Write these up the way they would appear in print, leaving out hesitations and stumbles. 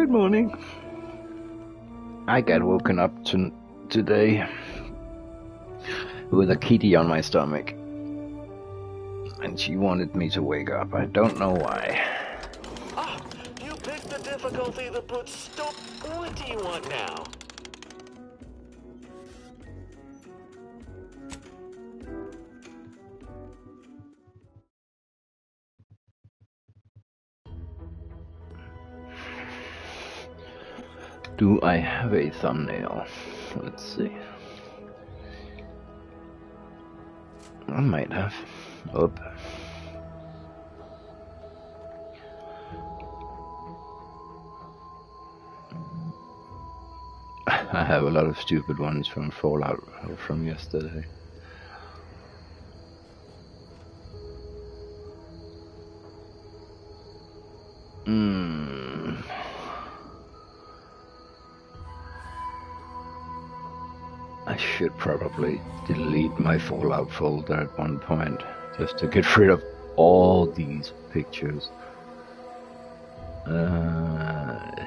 Good morning. I got woken up today with a kitty on my stomach. And she wanted me to wake up. I don't know why. Ah, you picked the difficulty that puts stop. What do you want now? Do I have a thumbnail? Let's see. I might have. Oop. I have a lot of stupid ones from Fallout from yesterday. I should probably delete my Fallout folder at one point, just to get rid of all these pictures.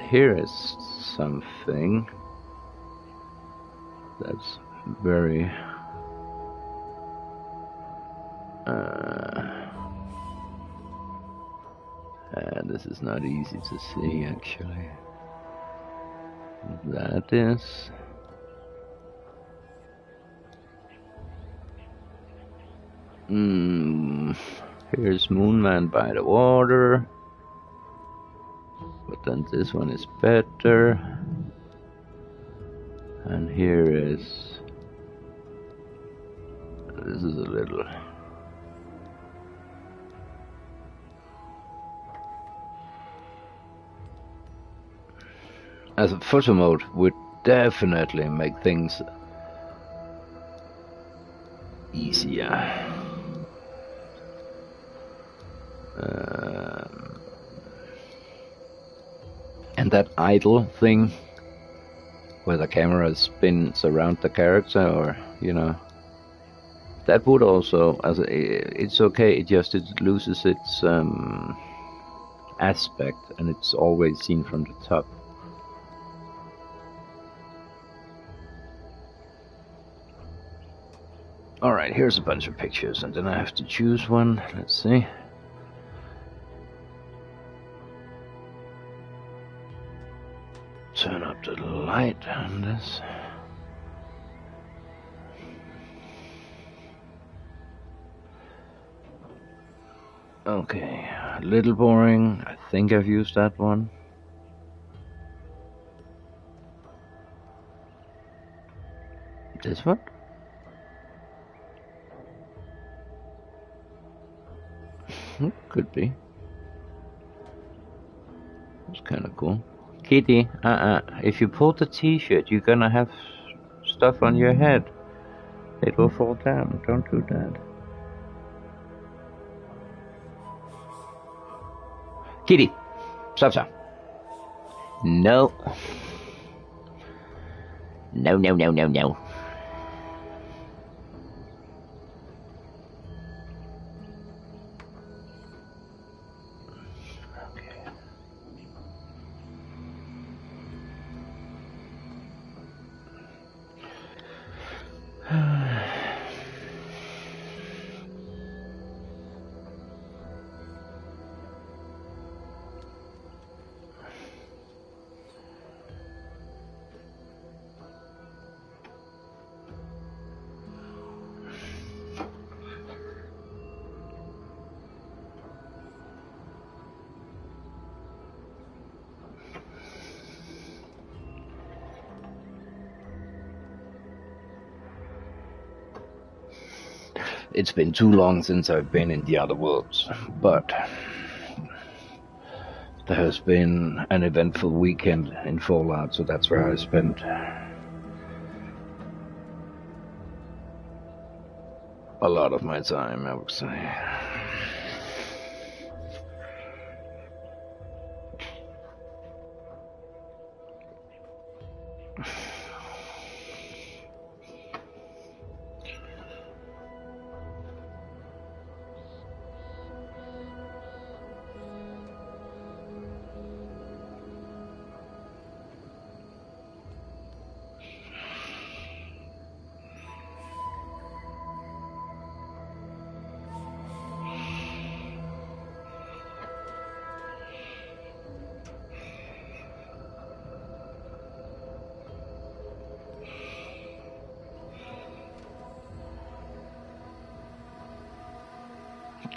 Here is something that's very... this is not easy to see, actually. That is... Here's Moonman by the water. But then this one is better. And here is... This is a little... As a photo mode would definitely make things easier. And that idle thing where the camera spins around the character, or you know, that would also, as it's okay, it just loses its aspect and it's always seen from the top. Alright, here's a bunch of pictures, and then I have to choose one. Let's see. Turn up the light on this. Okay, a little boring. I think I've used that one. This one? Could be. It's kind of cool. Kitty, if you pull the t-shirt, you're gonna have stuff on your head. It will fall down. Don't do that. Kitty, stop. No. No. It's been too long since I've been in the other worlds, but there has been an eventful weekend in Fallout, so that's where I spent a lot of my time, I would say.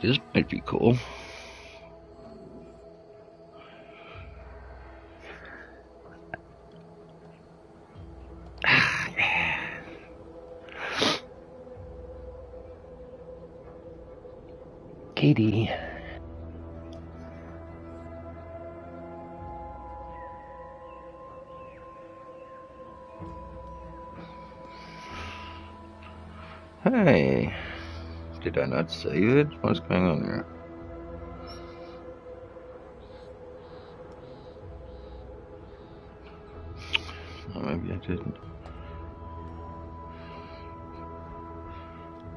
This might be cool. Katie. Hey, did I not save it? What's going on here? Oh, maybe I didn't.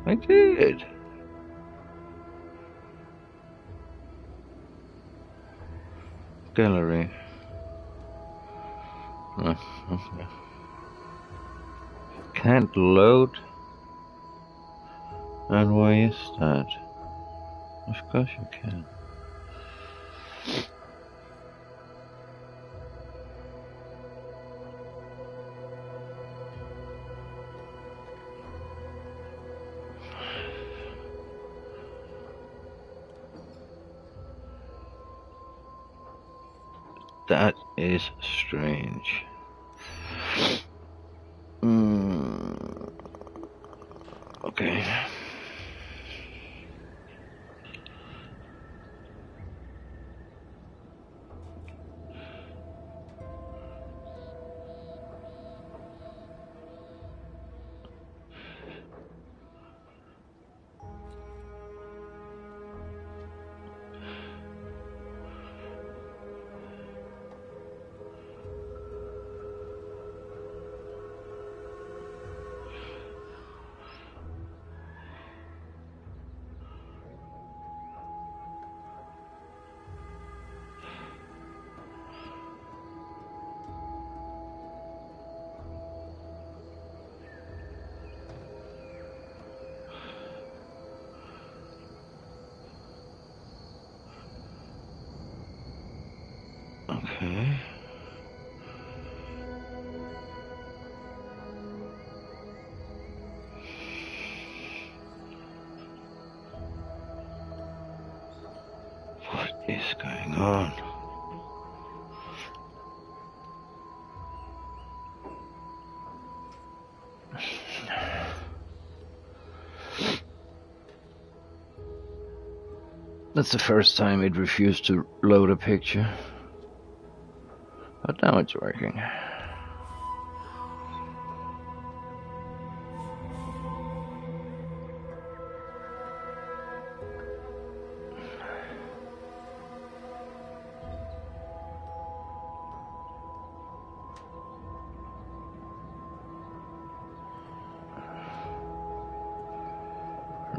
I did. Gallery. Oh, okay. Can't load. And why is that? Of course you can. That is strange. Okay. Okay. What is going on? That's the first time it refused to load a picture. But now it's working.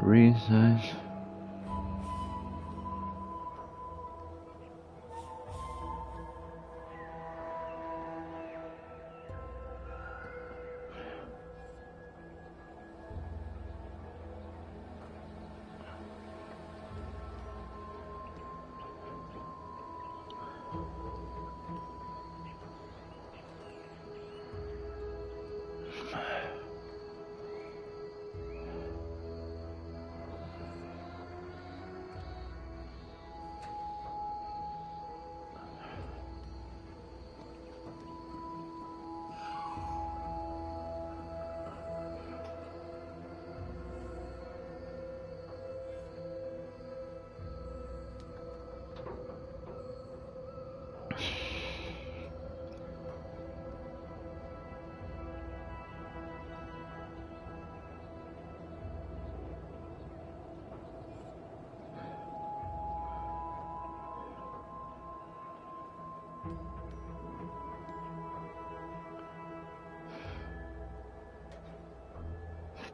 Resize.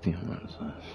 What is this?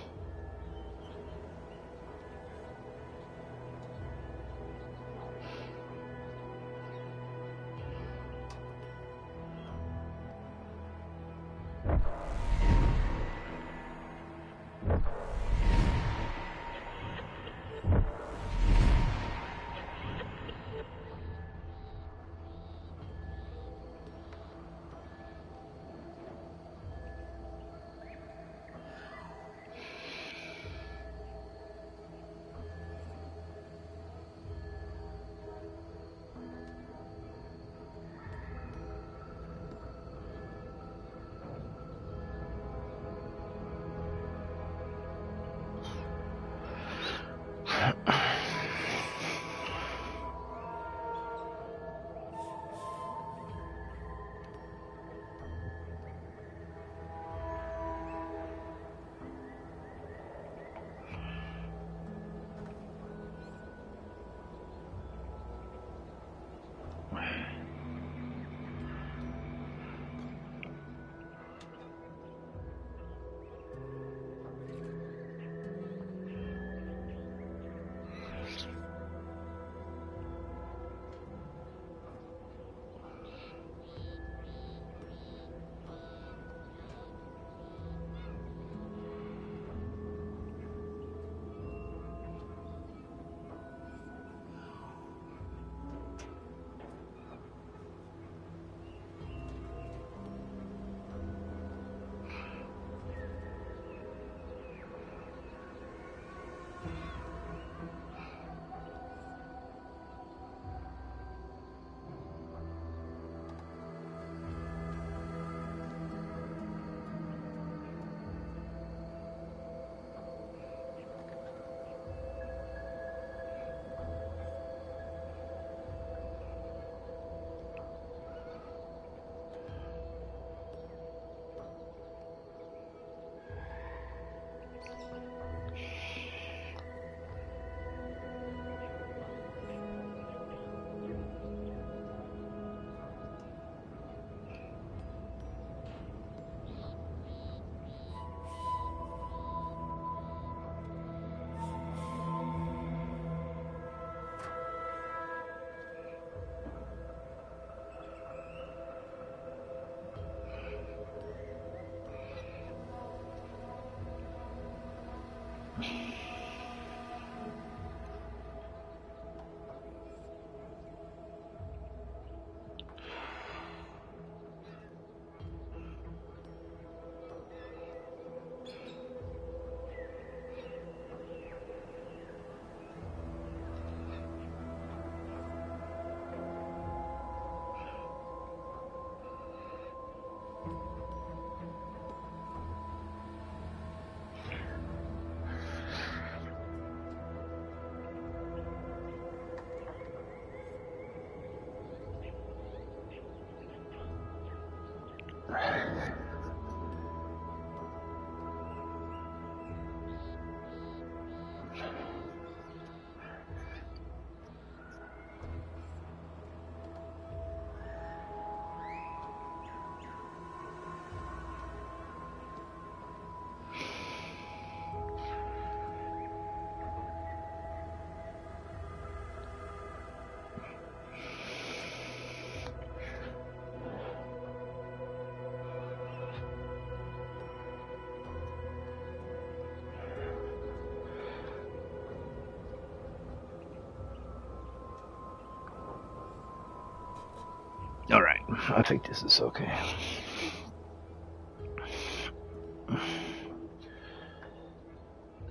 I think this is okay.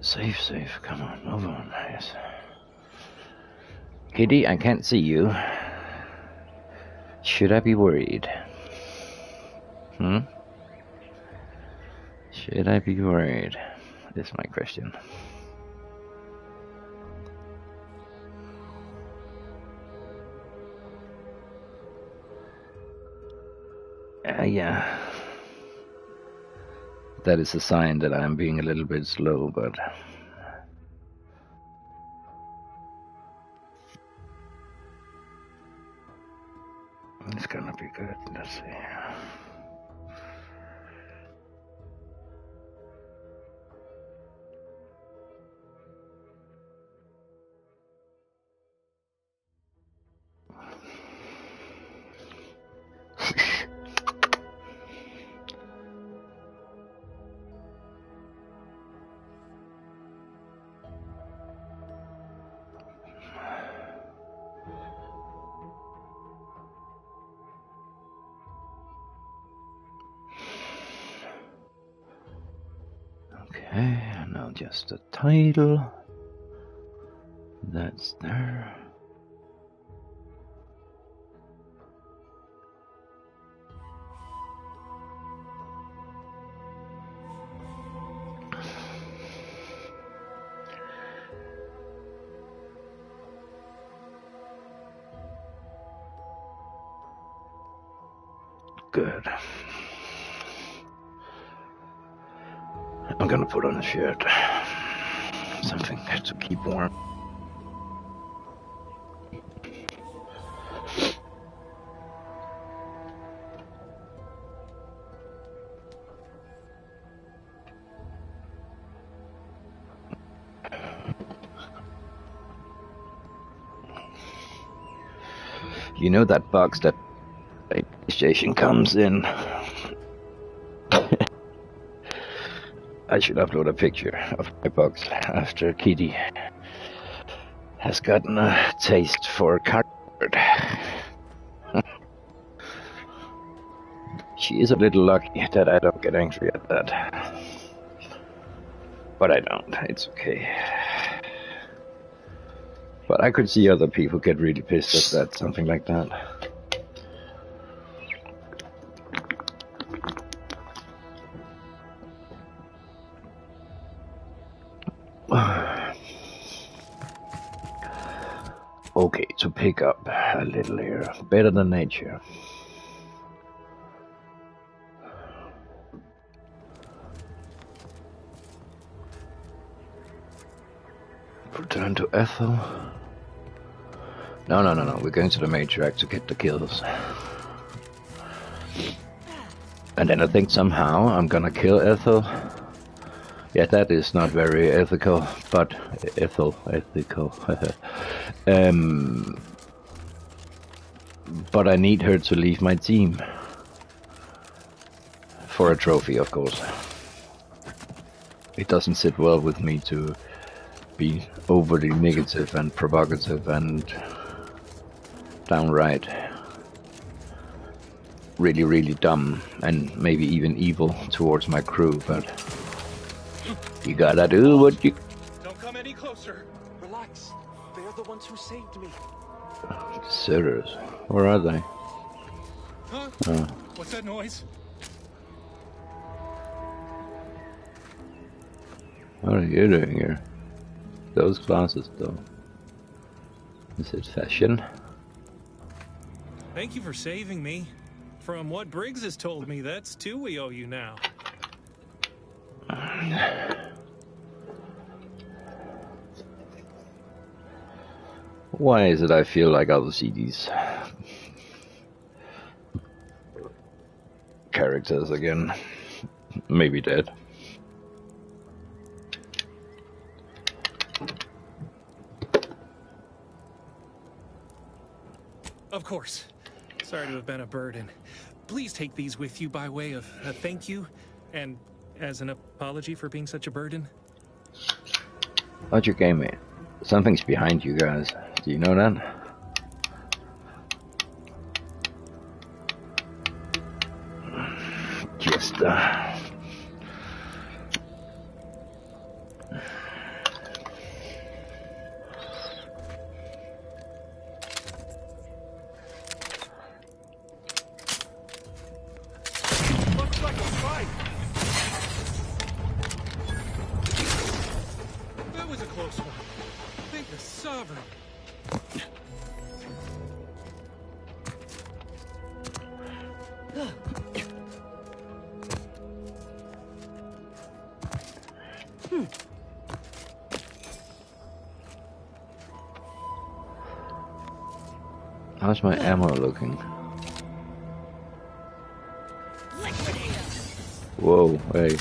Save, come on, move on, yes. Kitty, I can't see you. Should I be worried? Should I be worried? That's my question. Yeah. That is a sign that I'm being a little bit slow, but... it's gonna be good, let's see. Okay, now just the title. That's there. Good. I'm gonna put on a shirt. Something to keep warm. You know that box that PlayStation comes in? I should upload a picture of my box after Kitty has gotten a taste for cardboard. She is a little lucky that I don't get angry at that. But I don't, it's okay. But I could see other people get really pissed at that, something like that. Okay, to pick up a little here. Better than nature. Return to Ethel. No. We're going to the matriarch to get the kills. And then I think somehow I'm gonna kill Ethel. Yeah, that is not very ethical, but ethical. But I need her to leave my team. For a trophy, of course. It doesn't sit well with me to be overly negative and provocative and downright really dumb and maybe even evil towards my crew, but you gotta do what you... Don't come any closer. Relax. They're the ones who saved me. Deserters. Where are they? Huh? What's that noise? What are you doing here? Those glasses, though. Is it fashion? Thank you for saving me. From what Briggs has told me, that's two we owe you now. Why is it I feel like I'll see these characters again? Maybe dead. Of course. Sorry to have been a burden. Please take these with you by way of a thank you, and as an apology for being such a burden. What you game in? Something's behind you guys. Do you know that? Just Looks like a fight. That was a close one. Thank the Sovereign. how's my ammo looking? Whoa, hey.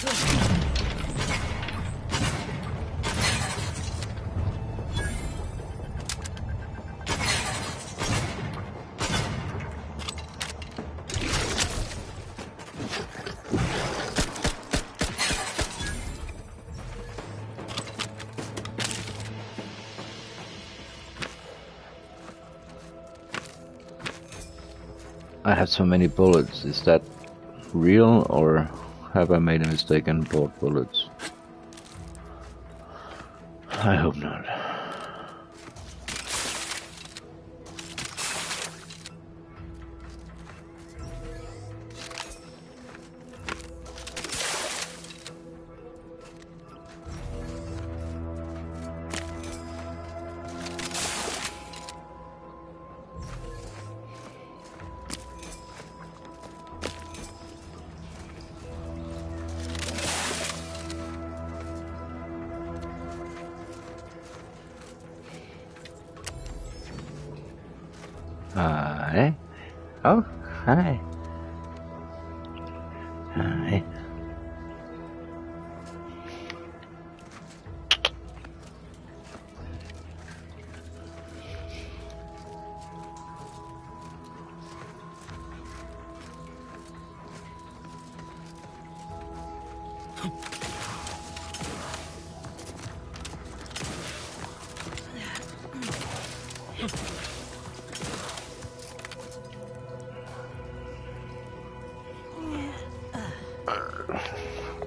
I have so many bullets. Is that real, or have I made a mistake and bought bullets? I hope not. Hi. Oh, hi. Hi.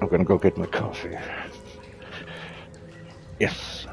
I'm gonna go get my coffee. Yes.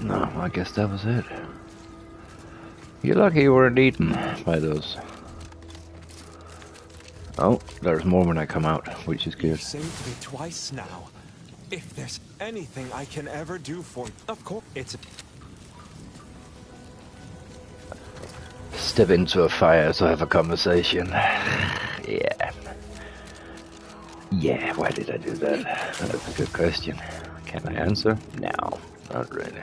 No, I guess that was it. You're lucky you weren't eaten by those. Oh, there's more when I come out, which is good. You've saved me twice now. If there's anything I can ever do for you, of course, it's... Step into a fire to have a conversation. Yeah. Yeah, why did I do that? That's a good question. Can I answer? No, not really.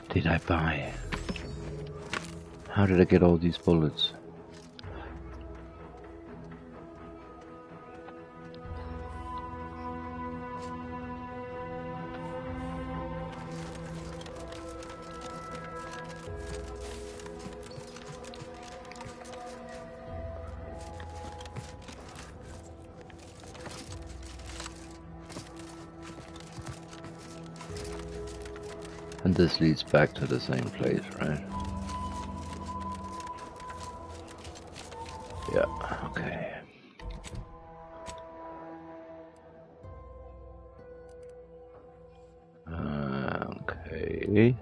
Did I buy? How did I get all these bullets? And this leads back to the same place, right? Yeah, okay. Okay.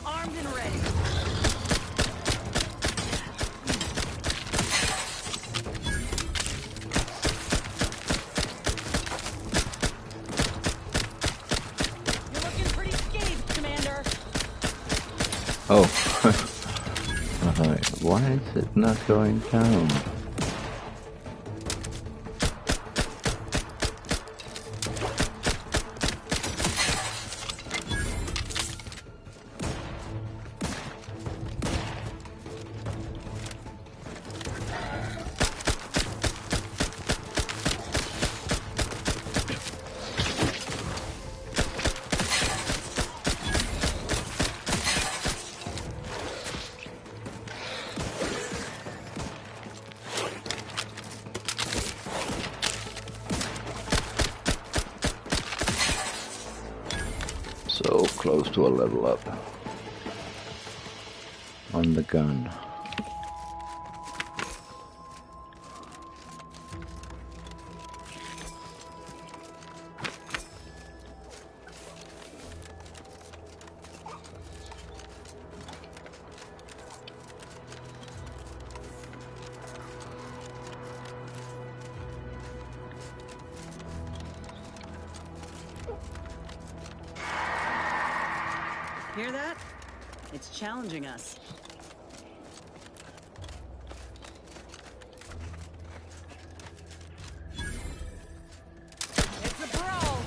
Armed and ready. You're looking pretty scathed, Commander. Oh. Why is it not going down? So close to a level up on the gun. Hear that? It's challenging us. It's a brawl!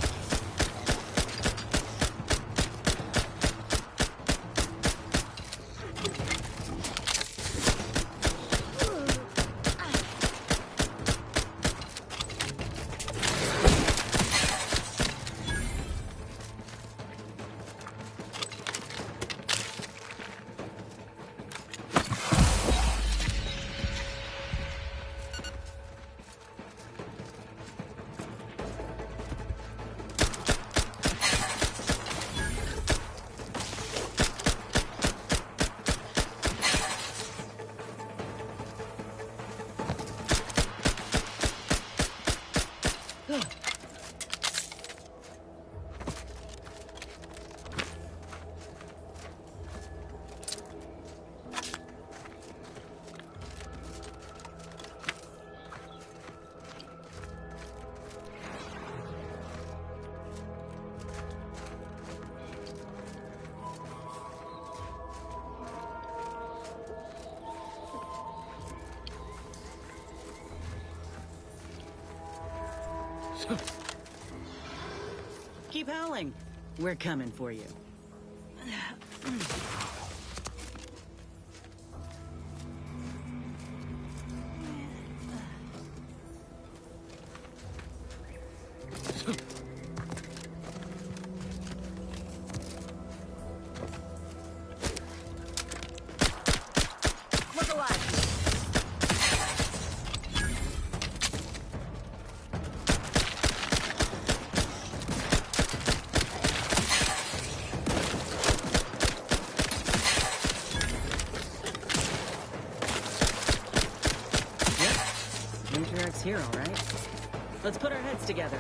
Keep howling. We're coming for you. Look alive. Matriarch's here, all right. Let's put our heads together.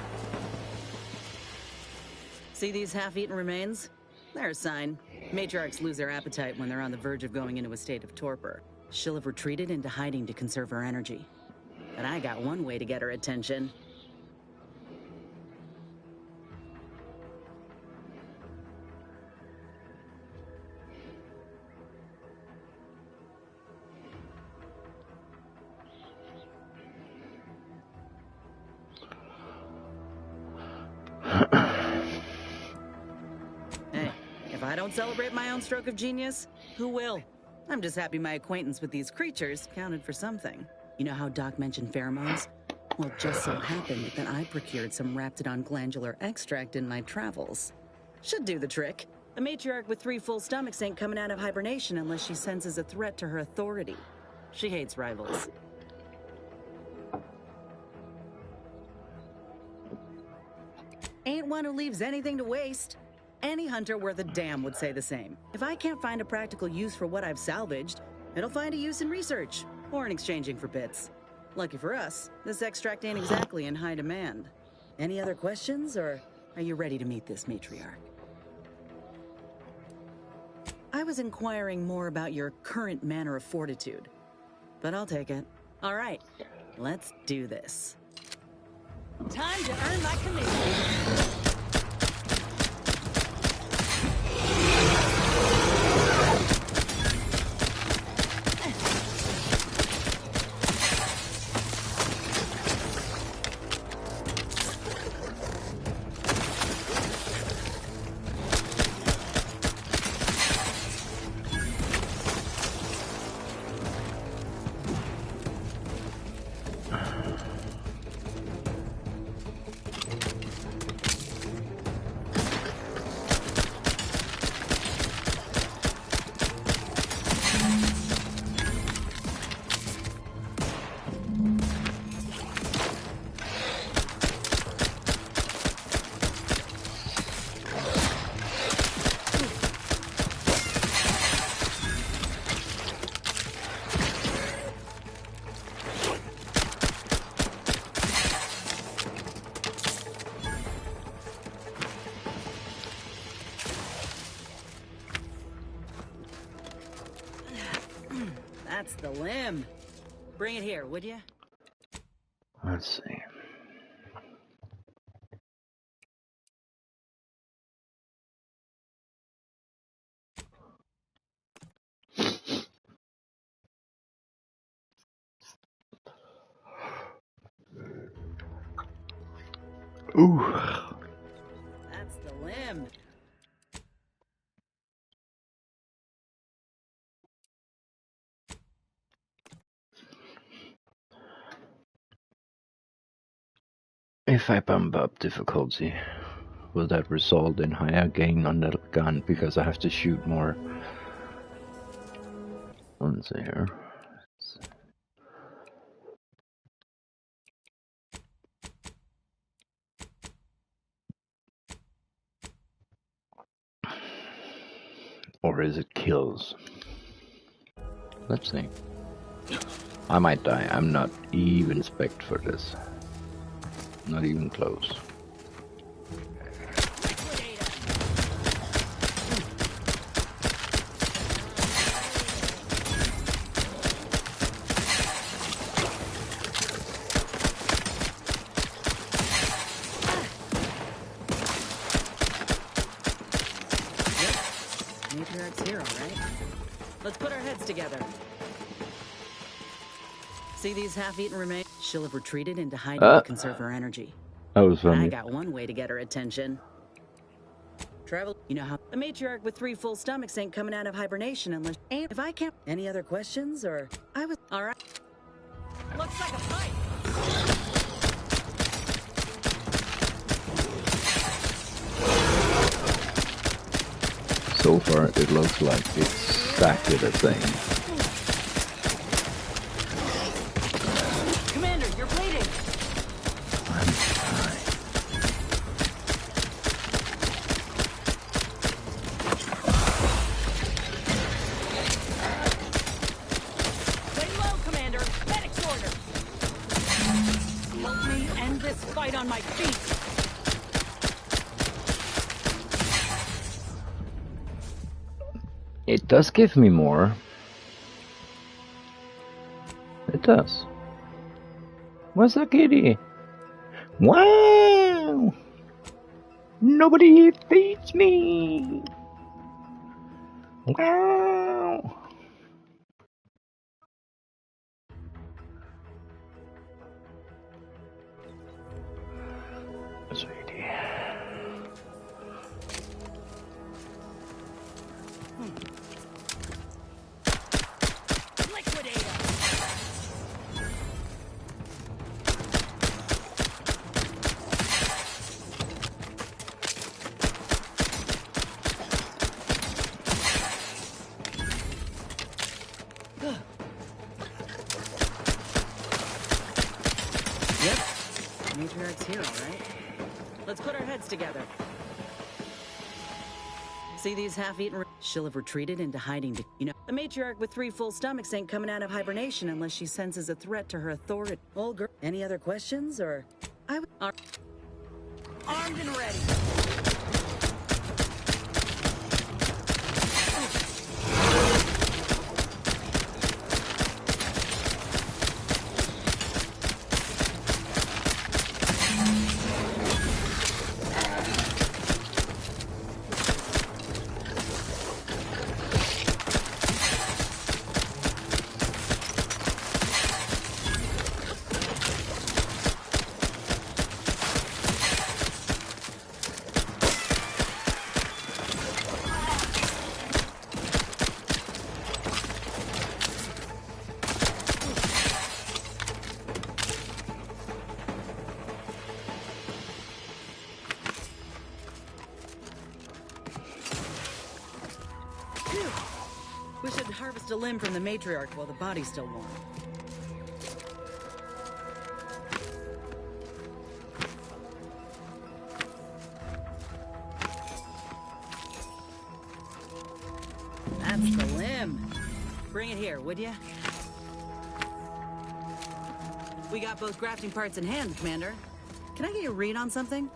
See these half-eaten remains? They're a sign. Matriarchs lose their appetite when they're on the verge of going into a state of torpor. She'll have retreated into hiding to conserve her energy. But I got one way to get her attention. Hey, if I don't celebrate my own stroke of genius, who will? I'm just happy my acquaintance with these creatures counted for something. You know how Doc mentioned pheromones? Well, it just so happened that I procured some Raptidon glandular extract in my travels. Should do the trick. A matriarch with 3 full stomachs ain't coming out of hibernation unless she senses a threat to her authority. She hates rivals. Ain't one who leaves anything to waste. Any hunter worth a damn would say the same. If I can't find a practical use for what I've salvaged, it'll find a use in research, or in exchanging for bits. Lucky for us, this extract ain't exactly in high demand. Any other questions, or are you ready to meet this matriarch? I was inquiring more about your current manner of fortitude, but I'll take it. All right, let's do this. Time to earn my commission. That's the limb. Bring it here, would you? Let's see. Ooh. That's the limb. If I bump up difficulty, will that result in higher gain on the gun because I have to shoot more? Let's see here. Or is it kills? Let's see. I might die. I'm not even spec'd for this. Not even close. Matriarch's here, all right? Let's put our heads together. See these half-eaten remains? She'll have retreated into hiding to conserve her energy. That was funny. I got one way to get her attention. Travel. You know how a matriarch with 3 full stomachs ain't coming out of hibernation unless. And if I can't. Any other questions or I was all right. Looks like a fight. So far, it looks like exactly the same. Commander, you're bleeding. I'm fine. Lay low, Commander. Medic's order. Help me end this fight on my feet. It does give me more. It does. What's a kitty? Wow! Nobody feeds me! Wow! Sweetie. Yep. Matriarch's here, all right? Let's put our heads together. See these half-eaten... She'll have retreated into hiding to... You know, a matriarch with 3 full stomachs ain't coming out of hibernation unless she senses a threat to her authority. Old girl, any other questions, or... Armed and ready. We should harvest a limb from the matriarch while the body's still warm. That's the limb. Bring it here, would ya? We got both grafting parts in hand, Commander. Can I get a read on something?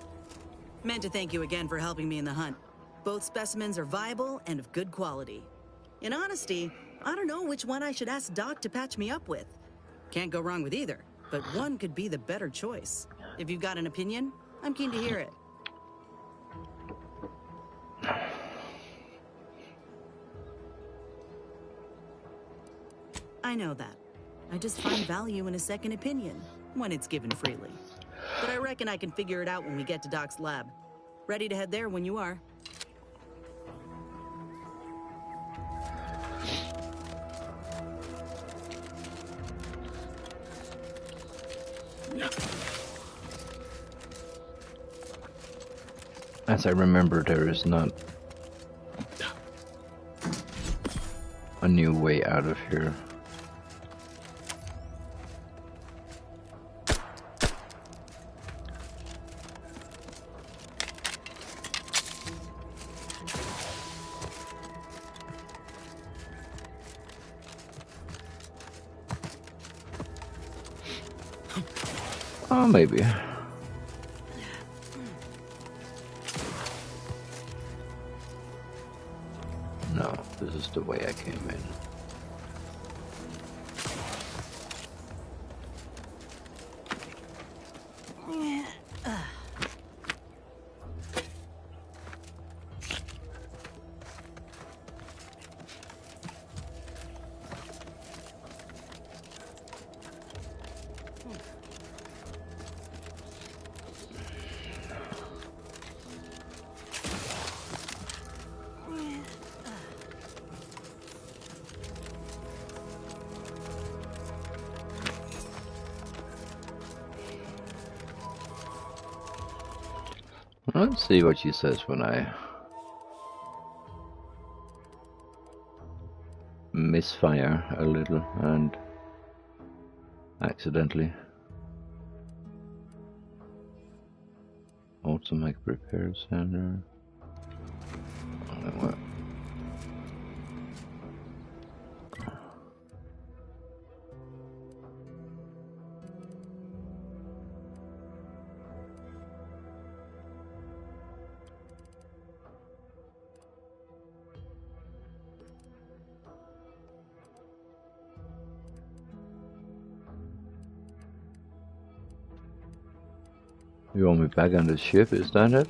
Meant to thank you again for helping me in the hunt. Both specimens are viable and of good quality. In honesty, I don't know which one I should ask Doc to patch me up with. Can't go wrong with either, but one could be the better choice. If you've got an opinion, I'm keen to hear it. I know that. I just find value in a second opinion when it's given freely. but I reckon I can figure it out when we get to Doc's lab. Ready to head there when you are. As I remember, there is not a new way out of here. Oh, maybe. No, this is the way I came in. Let's see what she says when I misfire a little and accidentally automatic repair center. What? You want me back on the ship, is that it?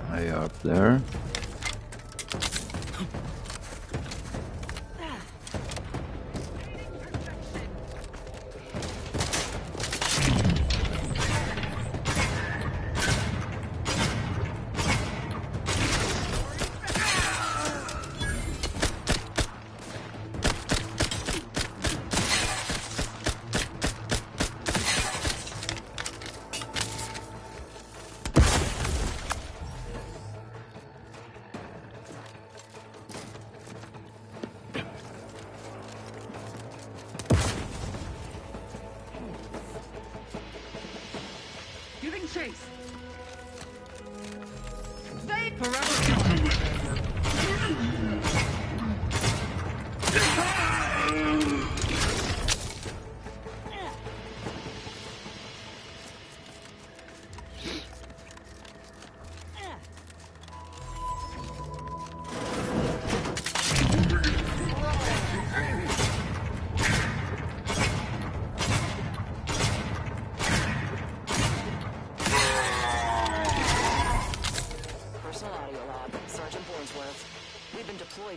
High up there. Chase. Stay forever.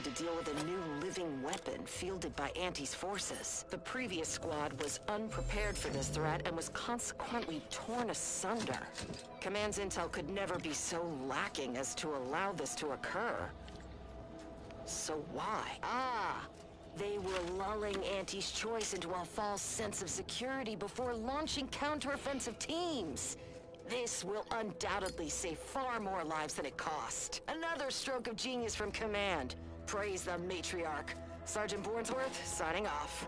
To deal with a new living weapon fielded by Anti's forces. The previous squad was unprepared for this threat and was consequently torn asunder. Command's intel could never be so lacking as to allow this to occur. So why? They were lulling Anti's choice into a false sense of security before launching counteroffensive teams. This will undoubtedly save far more lives than it cost. Another stroke of genius from Command. Praise the matriarch. Sergeant Bornsworth, signing off.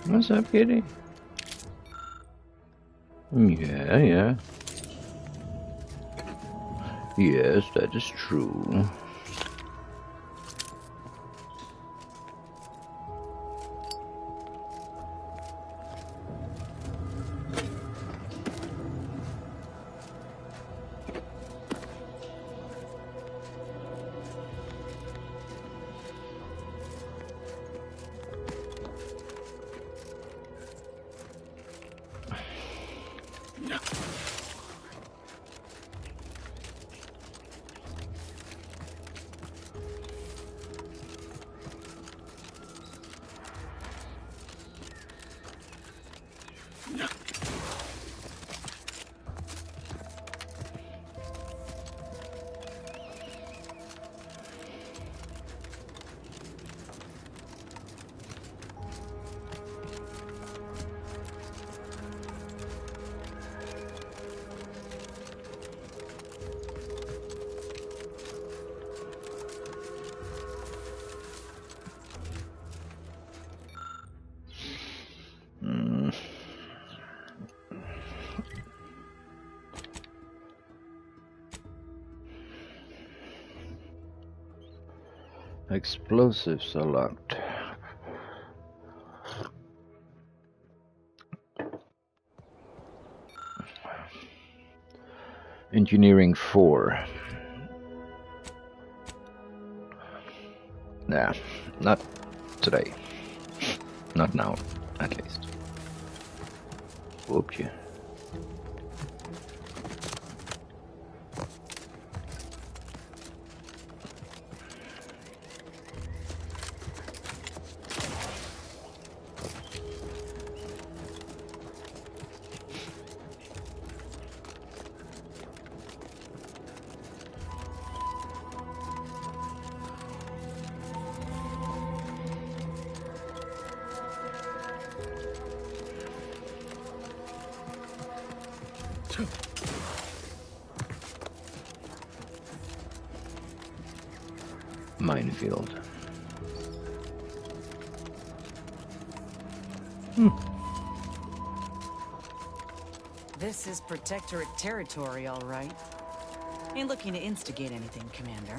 What's up, kitty? Yeah, yeah. Yes, that is true. Explosives are locked. Engineering 4. Nah, not today. Not now, at least. Whoop you. Minefield. This is Protectorate territory, all right. Ain't looking to instigate anything, Commander.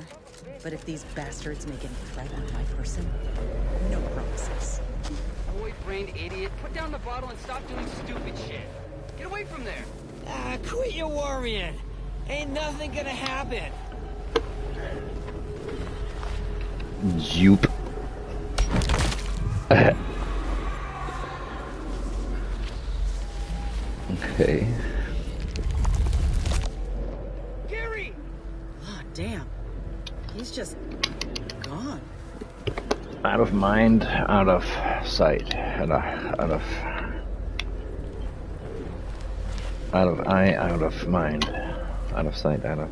But if these bastards make any threat on my person, no promises. Boy-brained idiot, put down the bottle and stop doing stupid shit. Get away from there. Ah, quit your worrying. Ain't nothing gonna happen. Zoop. Okay. Gary! Oh, damn. He's just gone. Out of mind, out of sight, out of eye, out of mind, out of sight, out of.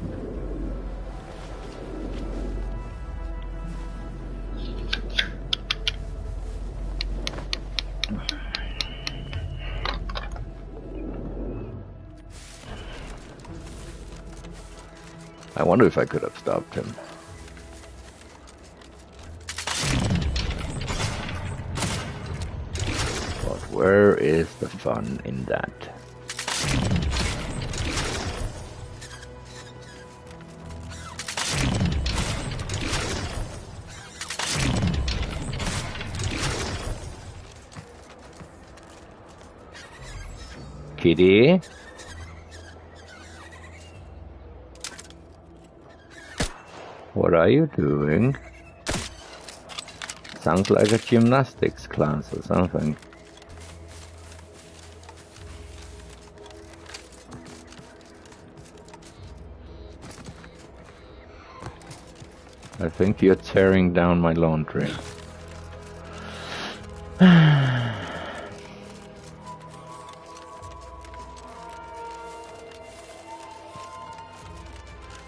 I wonder if I could have stopped him. But where is the fun in that? Kitty? What are you doing? Sounds like a gymnastics class or something. I think you're tearing down my laundry.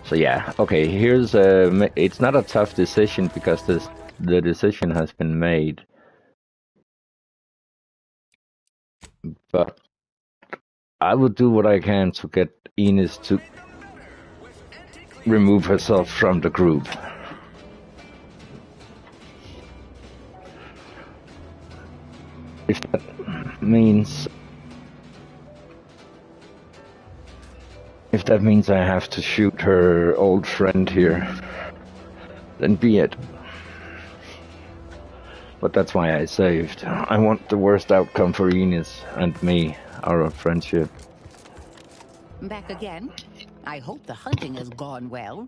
So yeah, okay, here's it's not a tough decision because the decision has been made. But I will do what I can to get Ines to remove herself from the group. If that means I have to shoot her old friend here, then be it. But that's why I saved. I want the worst outcome for Ines and me, our friendship. Back again? I hope the hunting has gone well.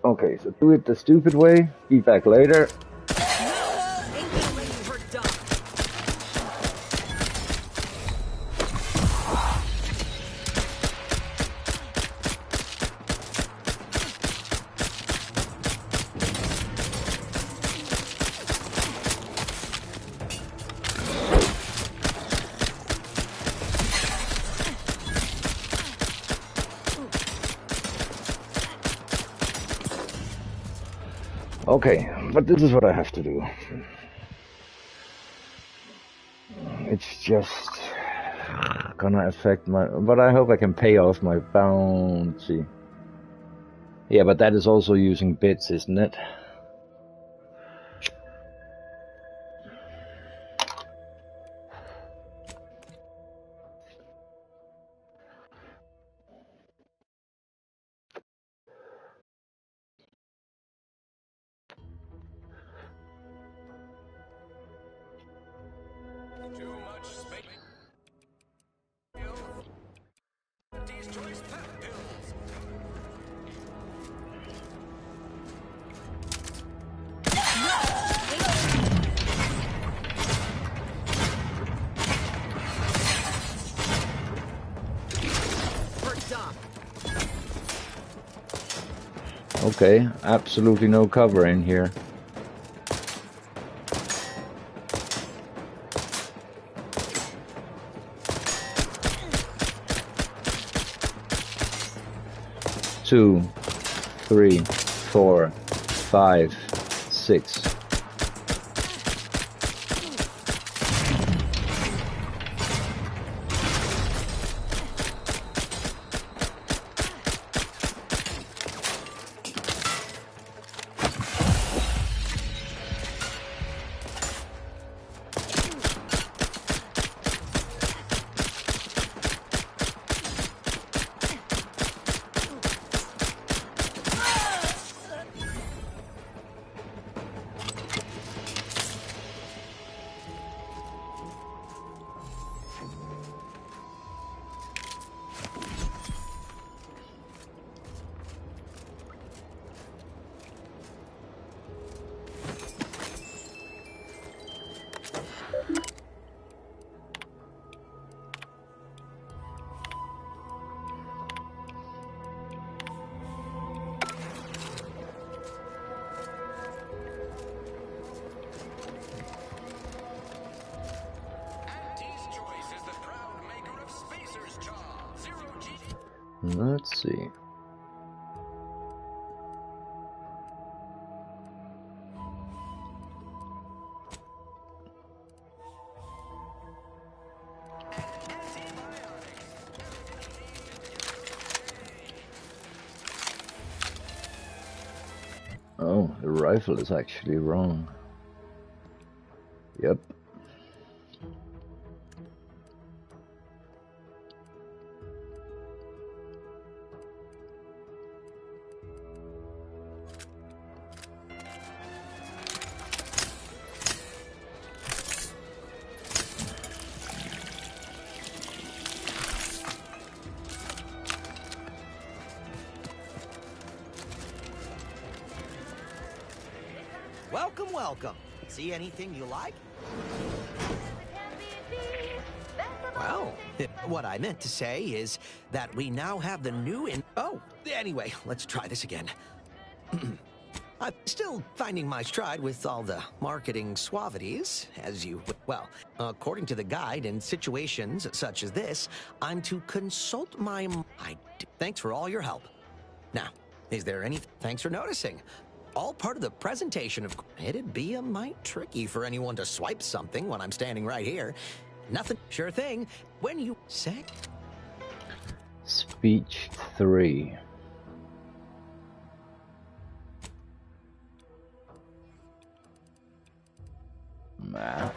Okay, so do it the stupid way, be back later. Okay, but this is what I have to do. It's just gonna affect my... But I hope I can pay off my bounty. Yeah, but that is also using bits, isn't it? Okay, absolutely no cover in here. Two, 3, 4, 5, 6. Let's see. Oh, the rifle is actually wrong. Yep. Welcome, welcome. See anything you like? Well, what I meant to say is that we now have the new Oh, anyway, let's try this again. I'm still finding my stride with all the marketing suavities, as you... Well, according to the guide, in situations such as this, I'm to consult my... Thanks for all your help. Now, is there any... Thanks for noticing. All part of the presentation of... It'd be a mite tricky for anyone to swipe something when I'm standing right here. Nothing... Sure thing. When you... Say... Speech 3. Nah.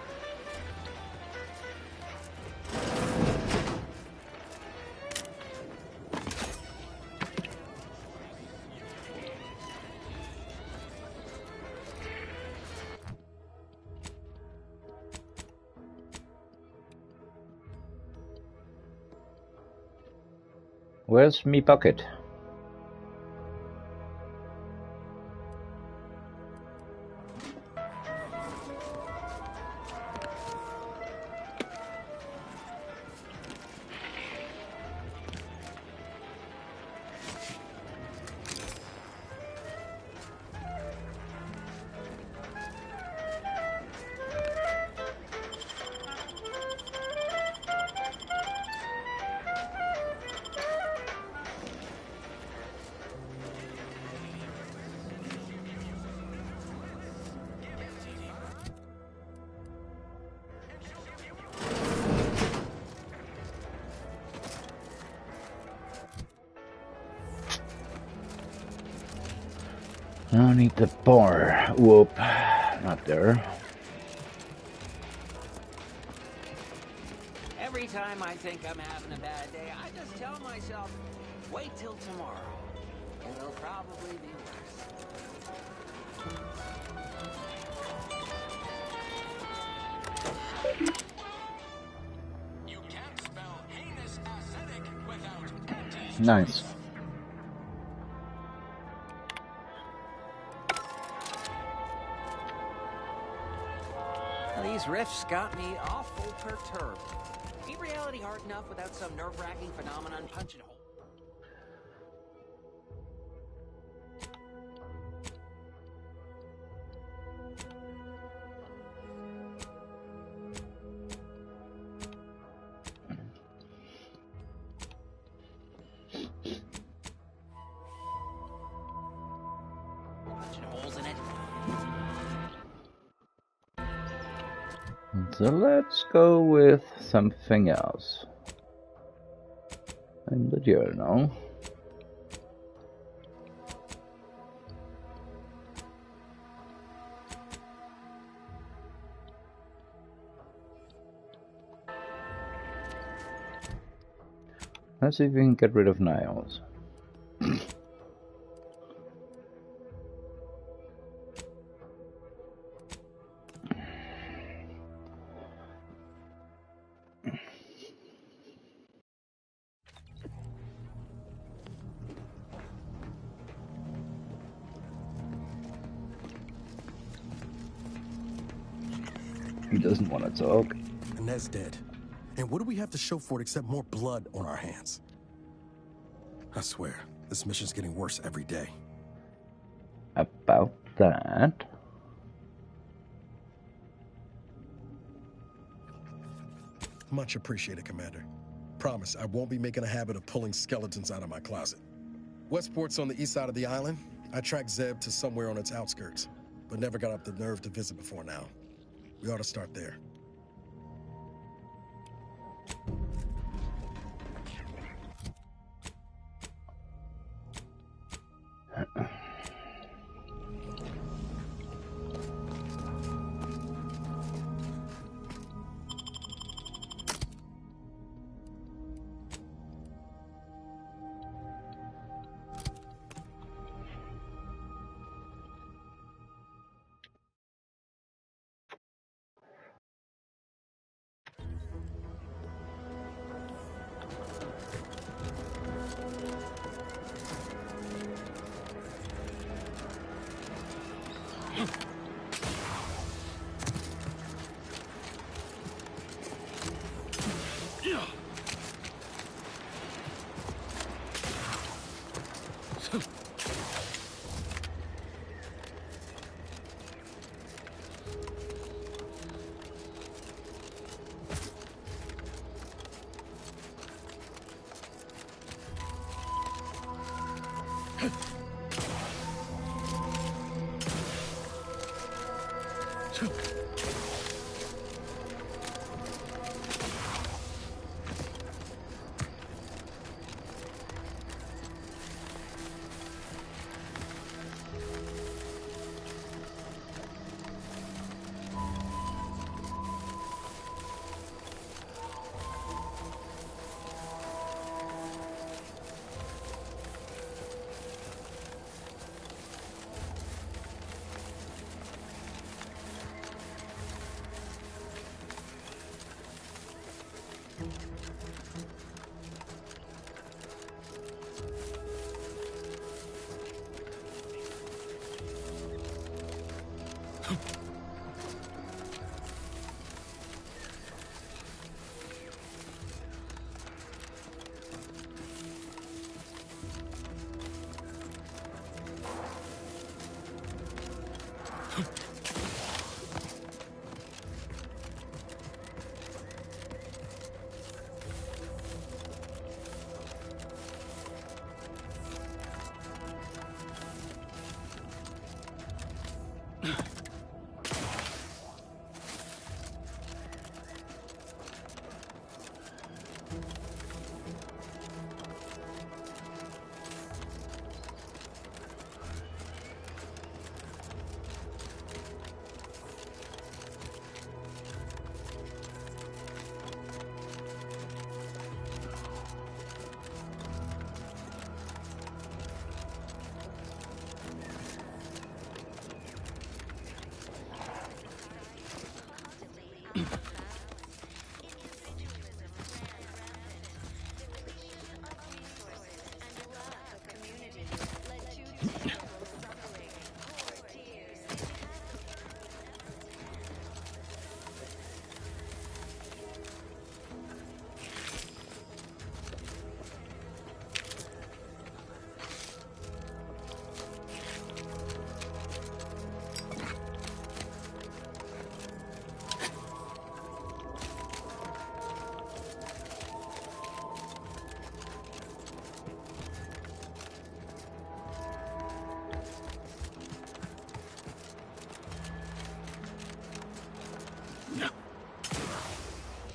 Where's me bucket? I need the bar. Whoop. Not there. Every time I think I'm having a bad day, I just tell myself, wait till tomorrow. It'll probably be worse. You can't spell heinous acidic without anti. Nice. These riffs got me awful perturbed. Ain't reality hard enough without some nerve-wracking phenomenon punching holes? Punching holes in it. So let's go with something else. In the journal. Let's see if we can get rid of Niles. He doesn't want to talk. And Ned's dead. And what do we have to show for it except more blood on our hands? I swear, this mission's getting worse every day. About that. Much appreciated, Commander. Promise, I won't be making a habit of pulling skeletons out of my closet. Westport's on the east side of the island. I tracked Zeb to somewhere on its outskirts, but never got up the nerve to visit before now. We ought to start there.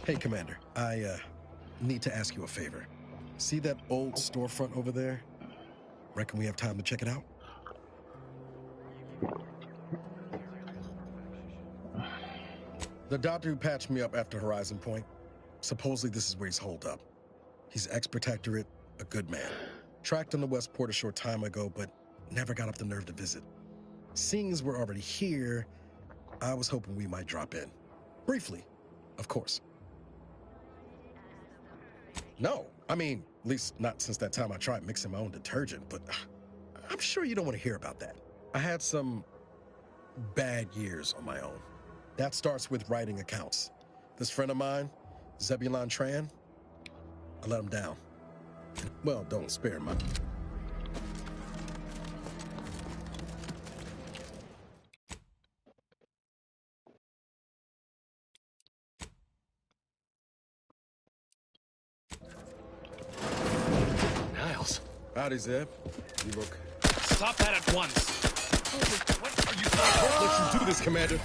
Hey, Commander. I need to ask you a favor. See that old storefront over there? Reckon we have time to check it out? The doctor who patched me up after Horizon Point, supposedly this is where he's holed up. He's ex-protectorate, a good man. Tracked on the Westport a short time ago, but never got up the nerve to visit. Seeing as we're already here, I was hoping we might drop in. Briefly, of course. No, I mean, at least not since that time I tried mixing my own detergent, but I'm sure you don't want to hear about that. I had some bad years on my own. That starts with writing accounts. This friend of mine, Zebulon Tran, I let him down. Well, don't spare him. Niles. Howdy, Zeb. You look... Stop that at once! What are you doing? Let you do this, Commander.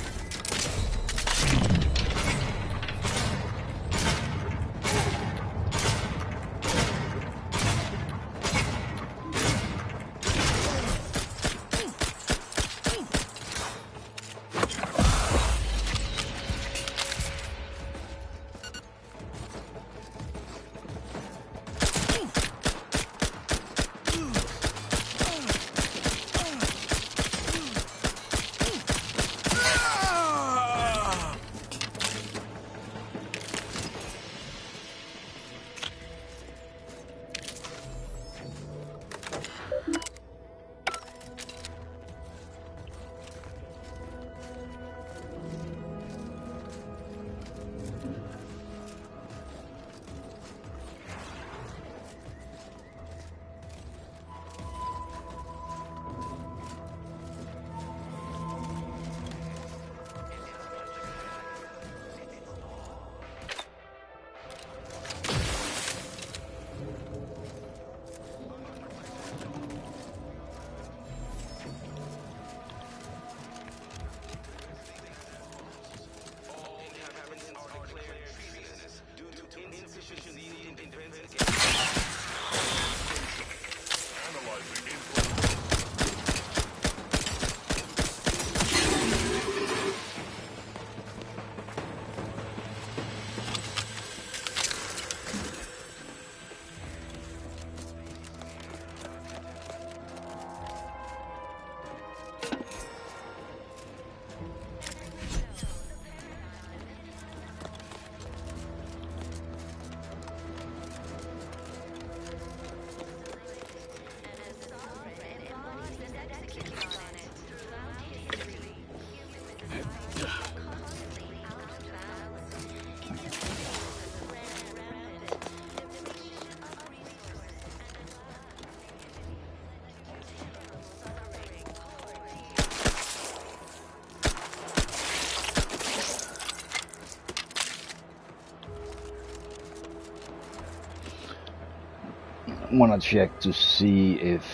want to check to see if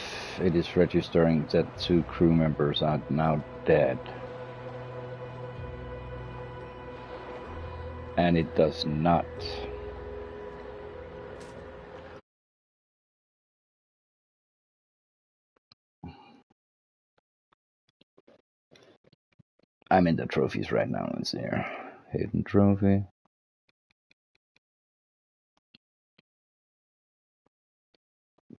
it is registering that 2 crew members are now dead. And it does not. I'm in the trophies right now. Let's see here. Hidden trophy.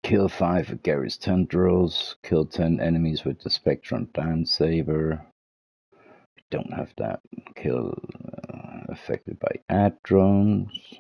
Kill 5 with Gary's tendrils. Kill 10 enemies with the Spectrum Dance Saber. Don't have that. Kill affected by ad drones.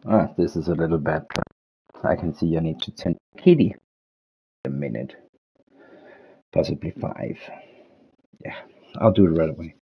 Ah, this is a little bad. I can see I need to 10 kitty a minute. Possibly 5. Yeah, I'll do it right away.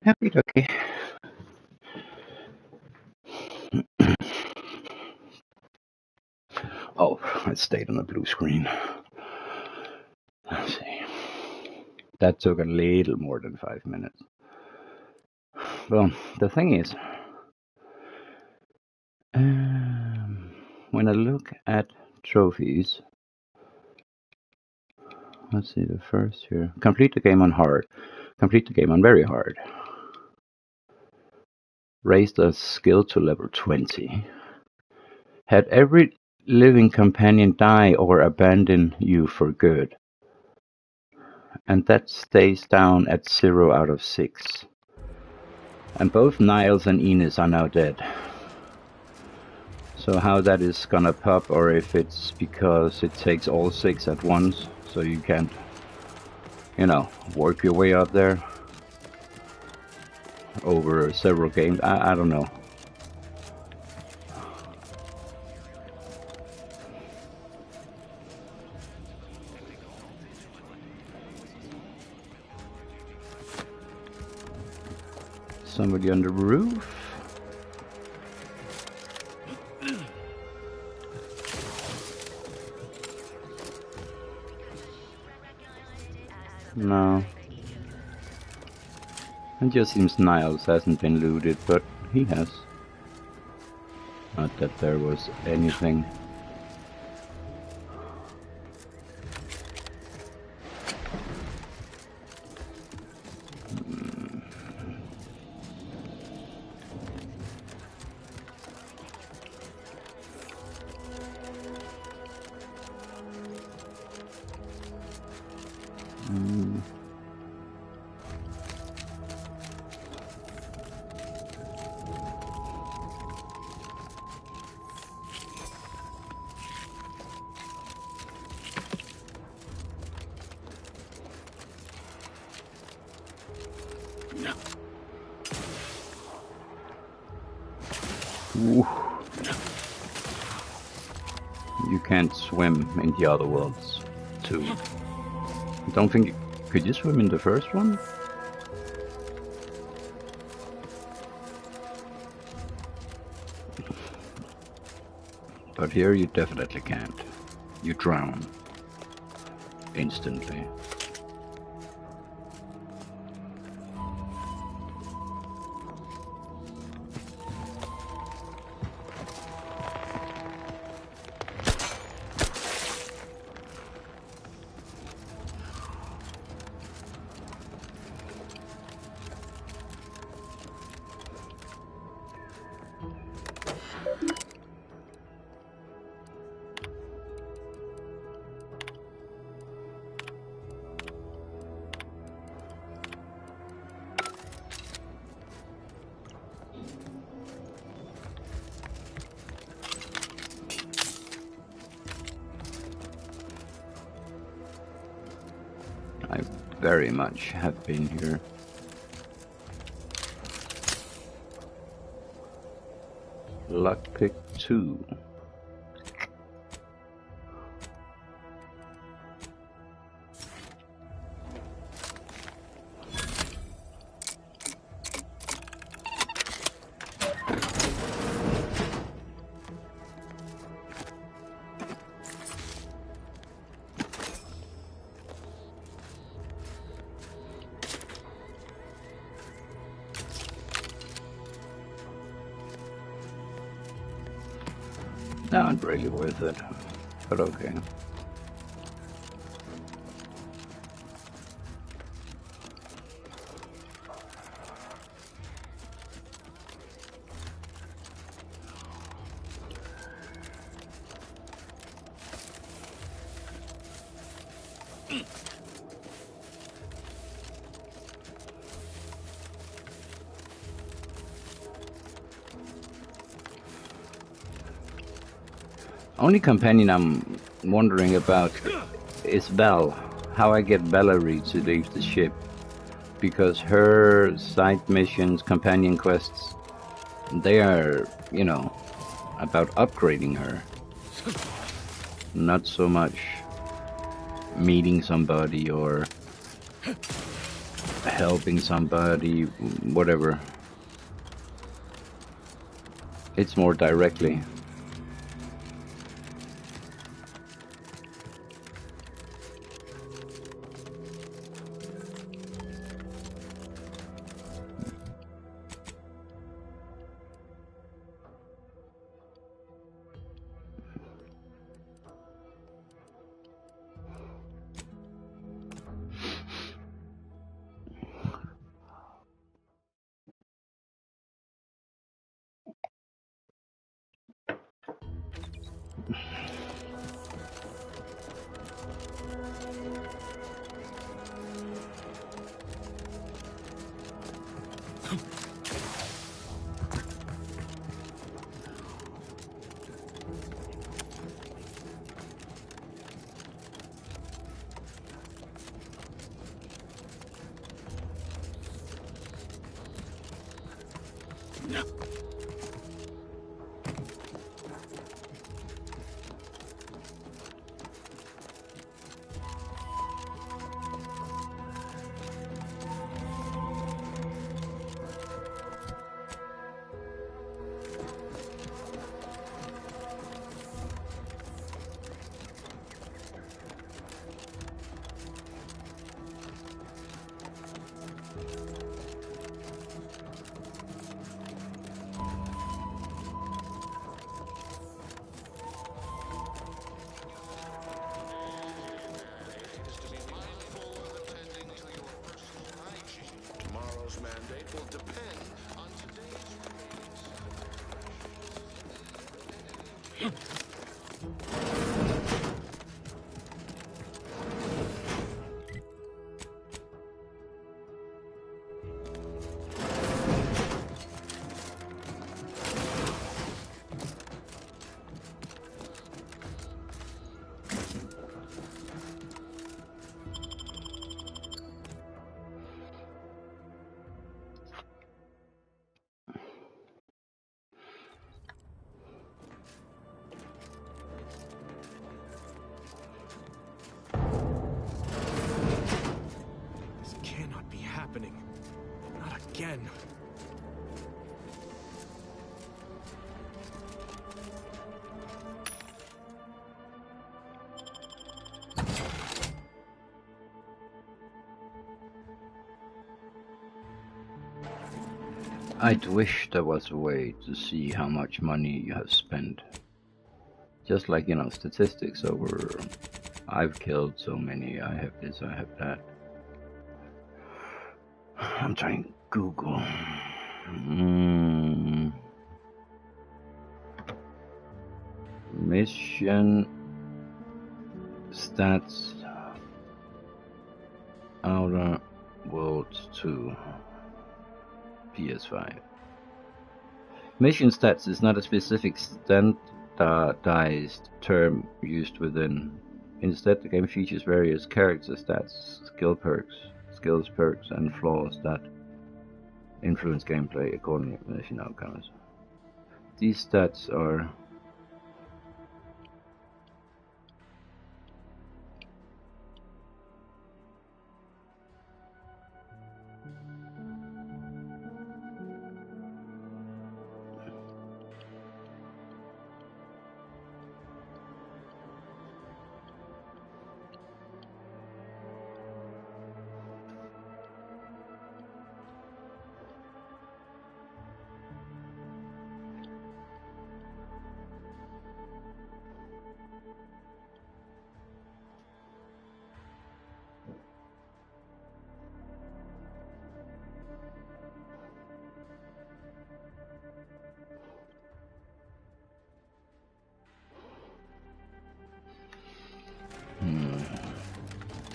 Happy ducky. Oh, I stayed on the blue screen. Let's see. That took a little more than 5 minutes. Well, the thing is, when I look at trophies, let's see the first here. Complete the game on hard. Complete the game on very hard. Raise the skill to level 20. Had every living companion die or abandon you for good. And that stays down at 0 out of 6. And both Niles and Enos are now dead. So how that is gonna pop, or if it's because it takes all 6 at once, so you can't, you know, work your way up there over several games, I don't know. Somebody on the roof? No. It just seems Niles hasn't been looted, but he has. Not that there was anything. Ooh. You can't swim in the other worlds, too. I don't think... Could you swim in the first one? But here you definitely can't. You drown. Instantly. I very much have been here. Lockpick 2. Not really worth it, but okay. Only companion I'm wondering about is Belle. How I get Valerie to leave the ship. Because her side missions, companion quests, they are, you know, about upgrading her. Not so much meeting somebody or helping somebody, whatever. It's more directly. Tomorrow's mandate will depend on today's This cannot be happening. Not again. I'd wish there was a way to see how much money you have spent. Just like, statistics over, I've killed so many, I have this, I have that. I'm trying Google. Mission stats Outer Worlds 2 PS5. Mission stats is not a specific standardized term used within. Instead, the game features various character stats, skills, perks, and flaws that influence gameplay according to mission outcomes. These stats are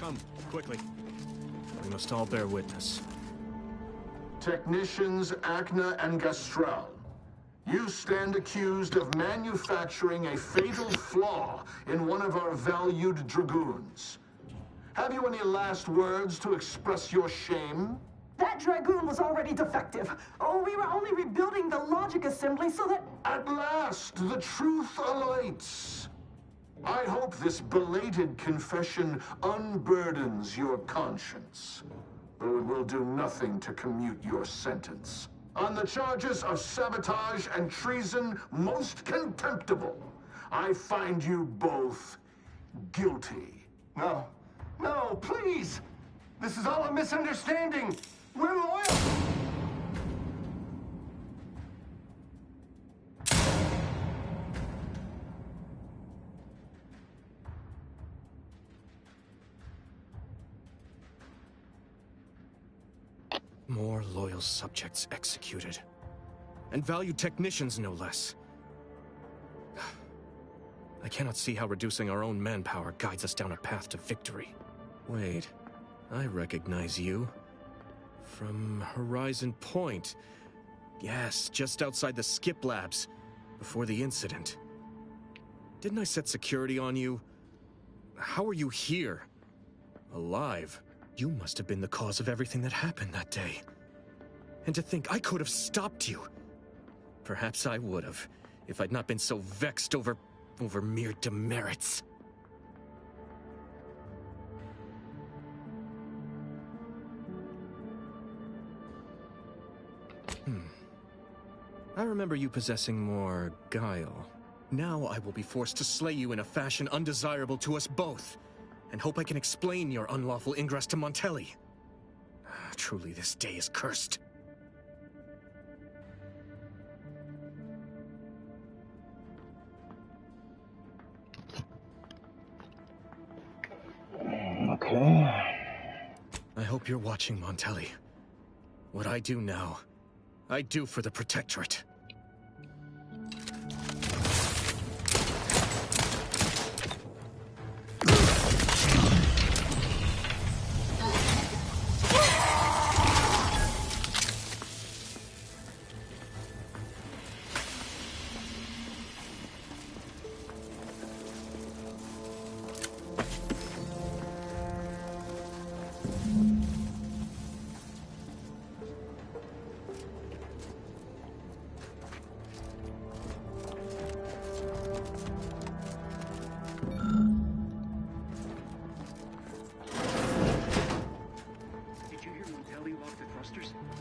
Come, quickly. We must all bear witness. Technicians Acna and Gastrell, you stand accused of manufacturing a fatal flaw in one of our valued dragoons. Have you any last words to express your shame? That dragoon was already defective. Oh, we were only rebuilding the logic assembly so that... At last, the truth alights. I hope this belated confession unburdens your conscience. though it will do nothing to commute your sentence. On the charges of sabotage and treason most contemptible, I find you both guilty. No. No, please! This is all a misunderstanding! We're loyal! More loyal subjects executed. And valued technicians, no less. I cannot see how reducing our own manpower guides us down a path to victory. Wait, I recognize you. From Horizon Point. Yes, just outside the Skip Labs, before the incident. Didn't I set security on you? How are you here? Alive? You must have been the cause of everything that happened that day. And to think I could have stopped you. Perhaps I would have, if I'd not been so vexed over mere demerits. I remember you possessing more guile. Now I will be forced to slay you in a fashion undesirable to us both, and hope I can explain your unlawful ingress to Montelli. Truly, this day is cursed. Okay. I hope you're watching, Montelli. What I do now, I do for the Protectorate.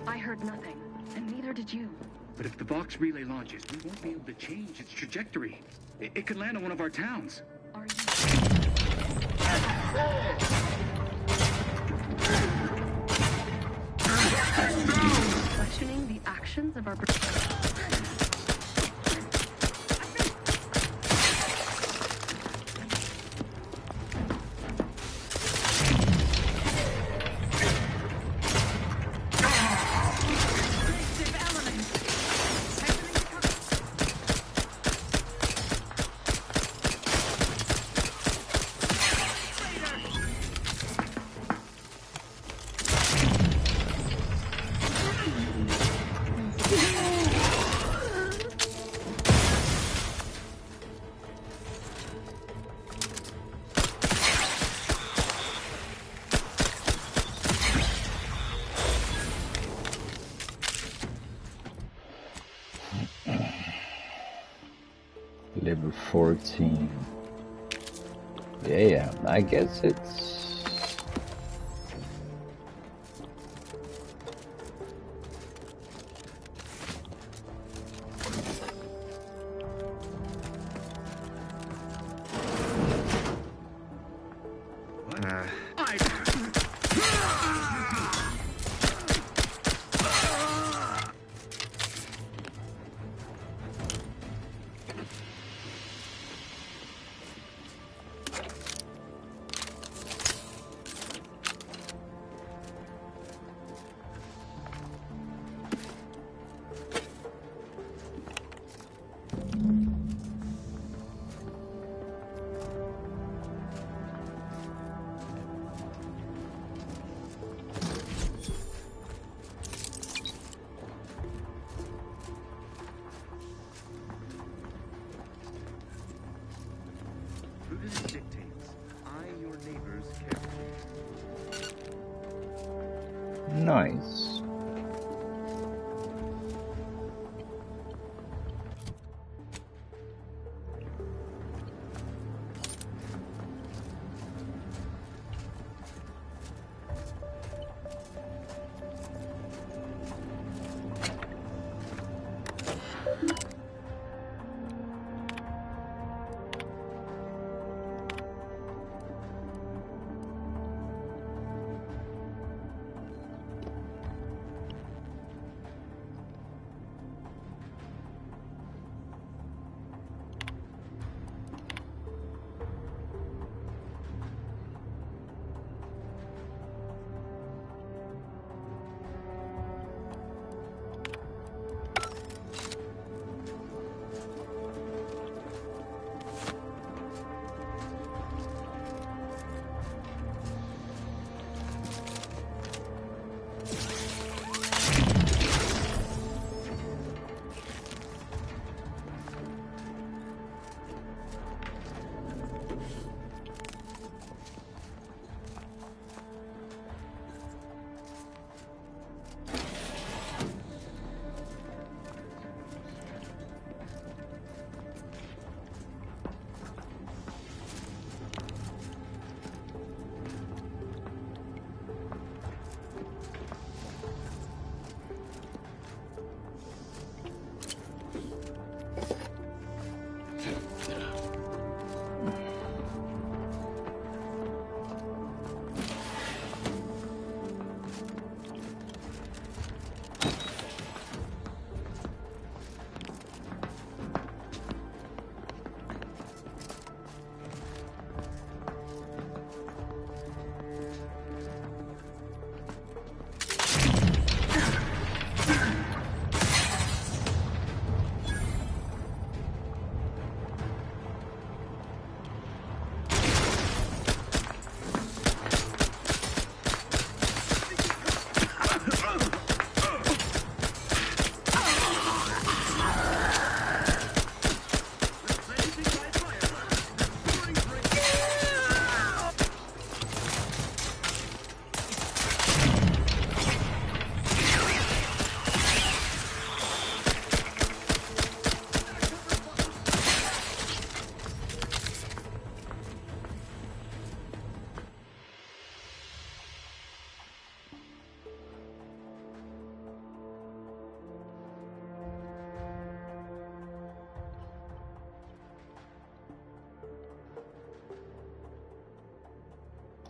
I heard nothing, and neither did you. But if the Vox relay launches, we won't be able to change its trajectory. It could land on one of our towns. Are you... questioning the actions of our... Level 14. Yeah, I guess it's... Prudence dictates. Eye your neighbors carefully. Nice.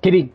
Kidding.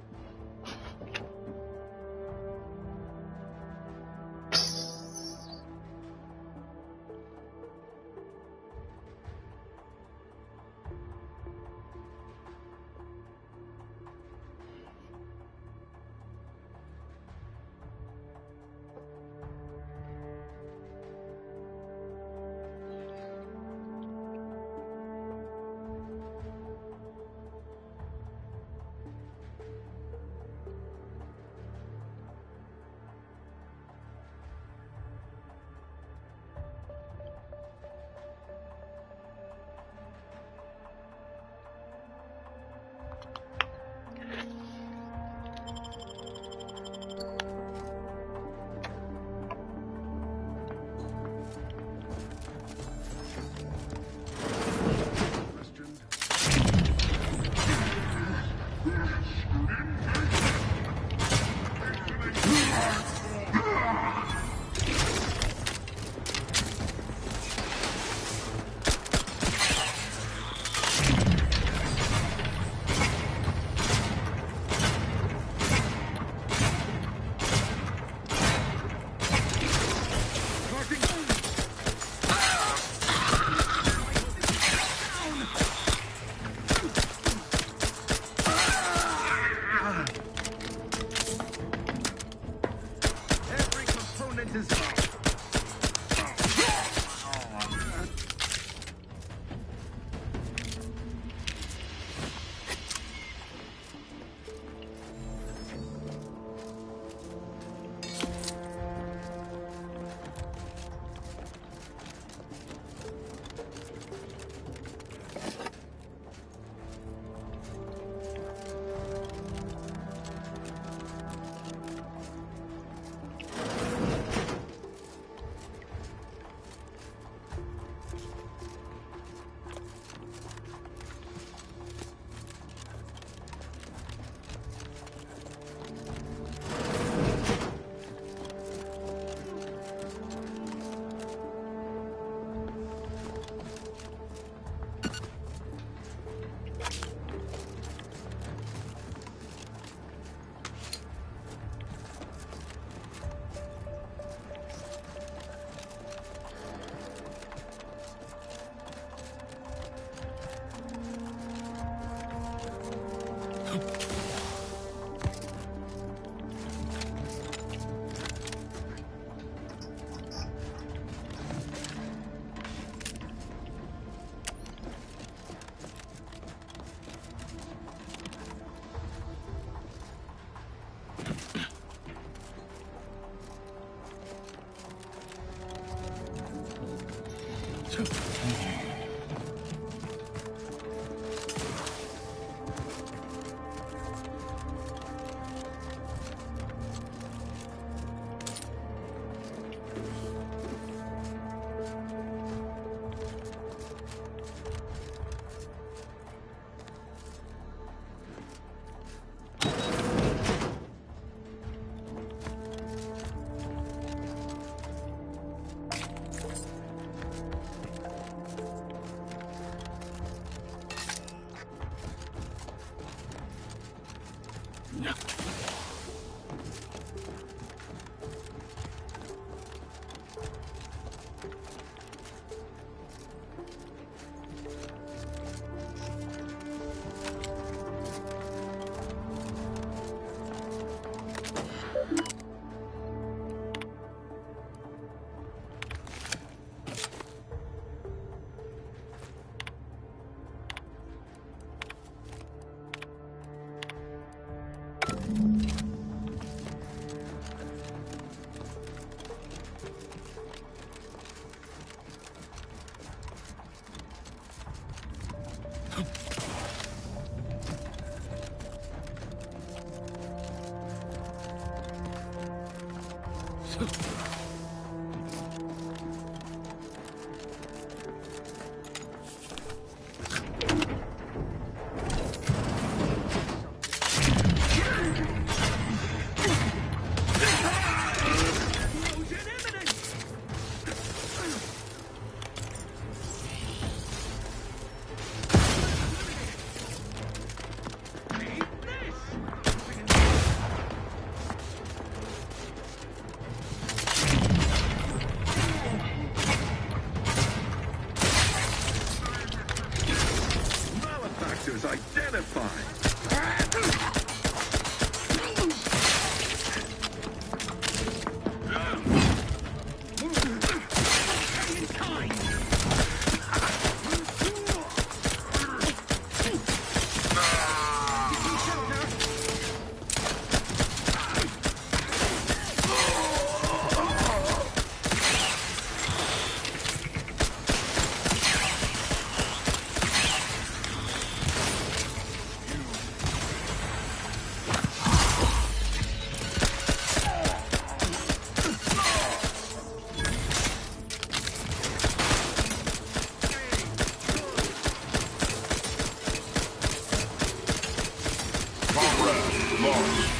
Comrade, lost.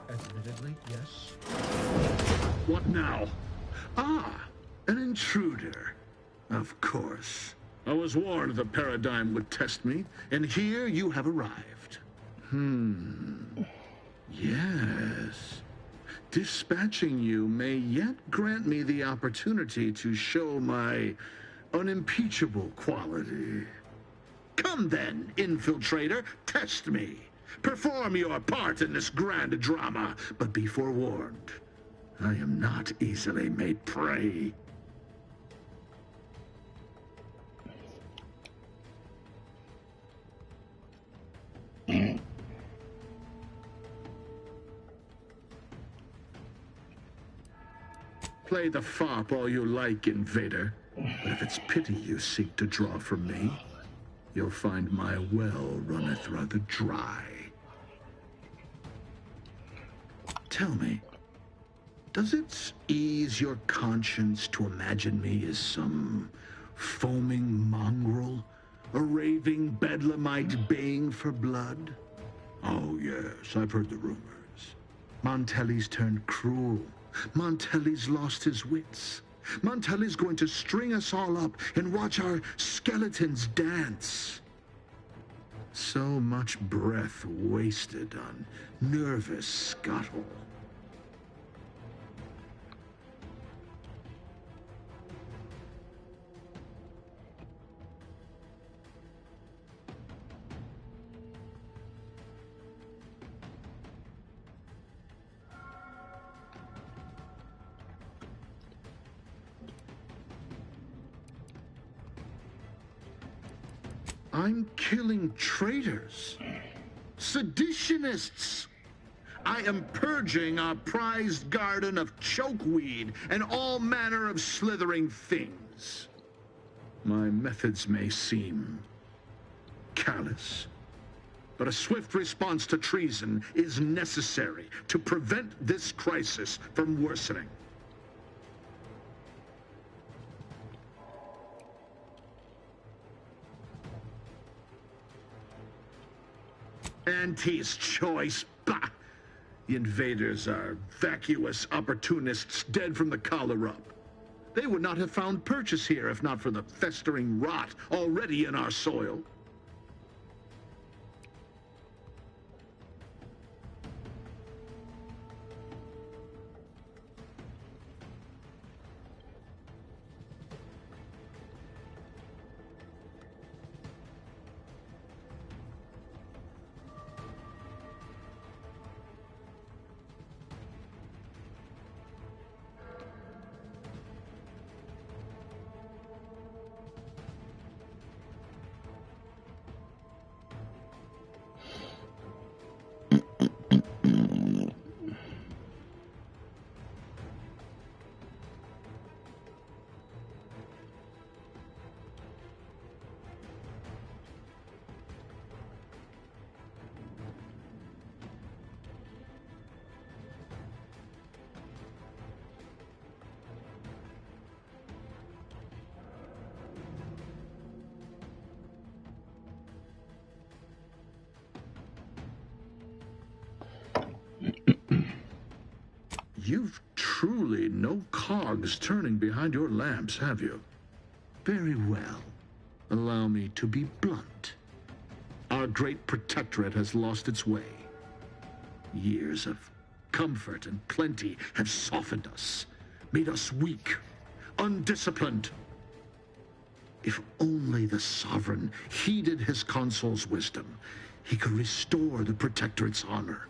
Admittedly, yes. What now? Ah, an intruder. Of course. I was warned the paradigm would test me, and here you have arrived. Yes. Dispatching you may yet grant me the opportunity to show my unimpeachable quality. Come then, infiltrator, test me. Perform your part in this grand drama, but be forewarned. I am not easily made prey. Play the fop all you like, invader. But if it's pity you seek to draw from me, you'll find my well runneth rather dry. Tell me, does it ease your conscience to imagine me as some foaming mongrel, a raving bedlamite baying for blood? Oh yes, I've heard the rumors. Montelli's turned cruel. Montelli's lost his wits. Montelli's going to string us all up and watch our skeletons dance. So much breath wasted on nervous scuttle. I'm killing traitors, seditionists. I am purging our prized garden of chokeweed and all manner of slithering things. My methods may seem callous, but a swift response to treason is necessary to prevent this crisis from worsening. Auntie's choice? Bah! The invaders are vacuous opportunists dead from the collar up. They would not have found purchase here if not for the festering rot already in our soil. You've truly no cogs turning behind your lamps, have you? Very well. Allow me to be blunt. Our great protectorate has lost its way. Years of comfort and plenty have softened us, made us weak, undisciplined. If only the Sovereign heeded his consul's wisdom, he could restore the protectorate's honor,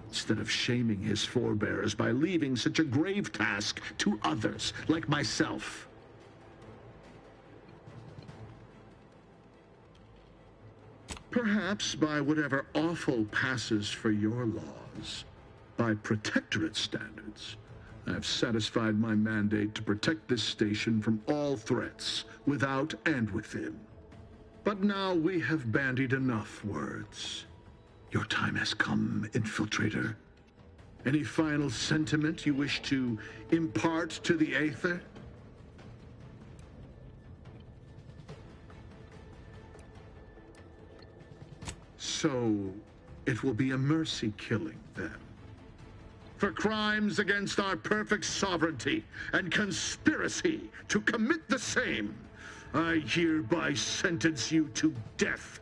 instead of shaming his forebears by leaving such a grave task to others like myself. Perhaps by whatever awful passes for your laws, by protectorate standards, I've satisfied my mandate to protect this station from all threats, without and within. But now we have bandied enough words. Your time has come, Infiltrator. Any final sentiment you wish to impart to the Aether? So, it will be a mercy killing, then. For crimes against our perfect sovereignty and conspiracy to commit the same, I hereby sentence you to death.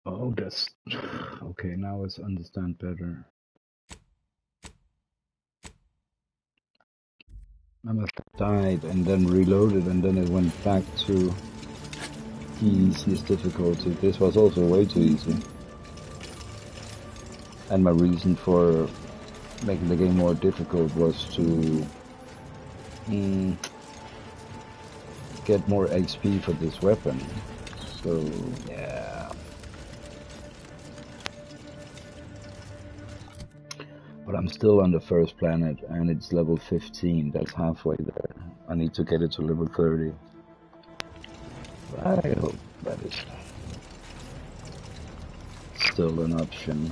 Oh, that's okay. Now I understand better. I must have died and then reloaded, and then it went back to the easiest difficulty. This was also way too easy. And my reason for making the game more difficult was to get more XP for this weapon. So, yeah. But I'm still on the first planet, and it's level 15. That's halfway there. I need to get it to level 30. I hope that is still an option.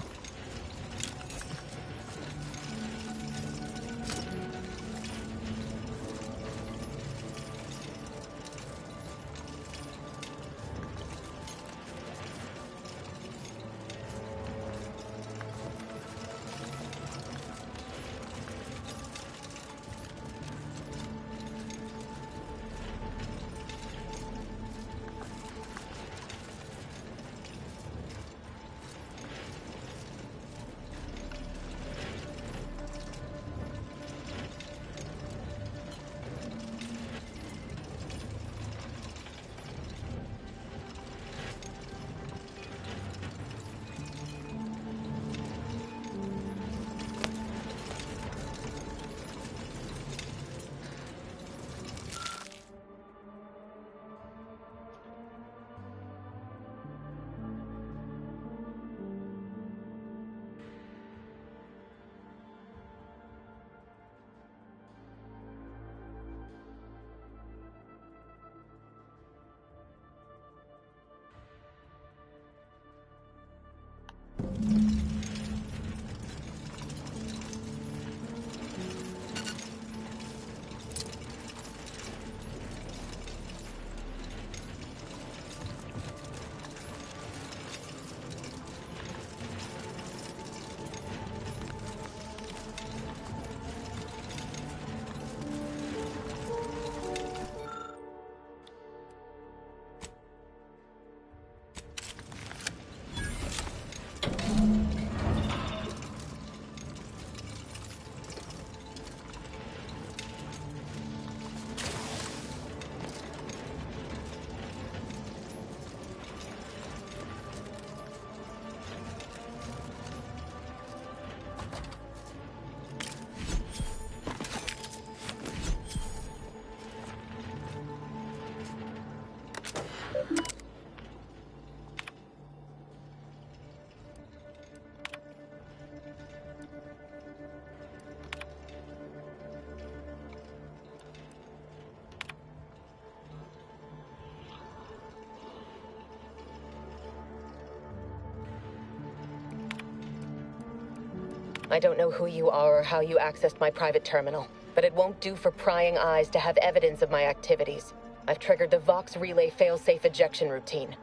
I don't know who you are or how you accessed my private terminal, but it won't do for prying eyes to have evidence of my activities. I've triggered the Vox Relay failsafe ejection routine.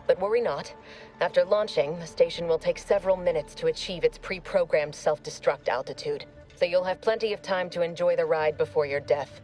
But worry not. After launching, the station will take several minutes to achieve its pre-programmed self-destruct altitude, so you'll have plenty of time to enjoy the ride before your death.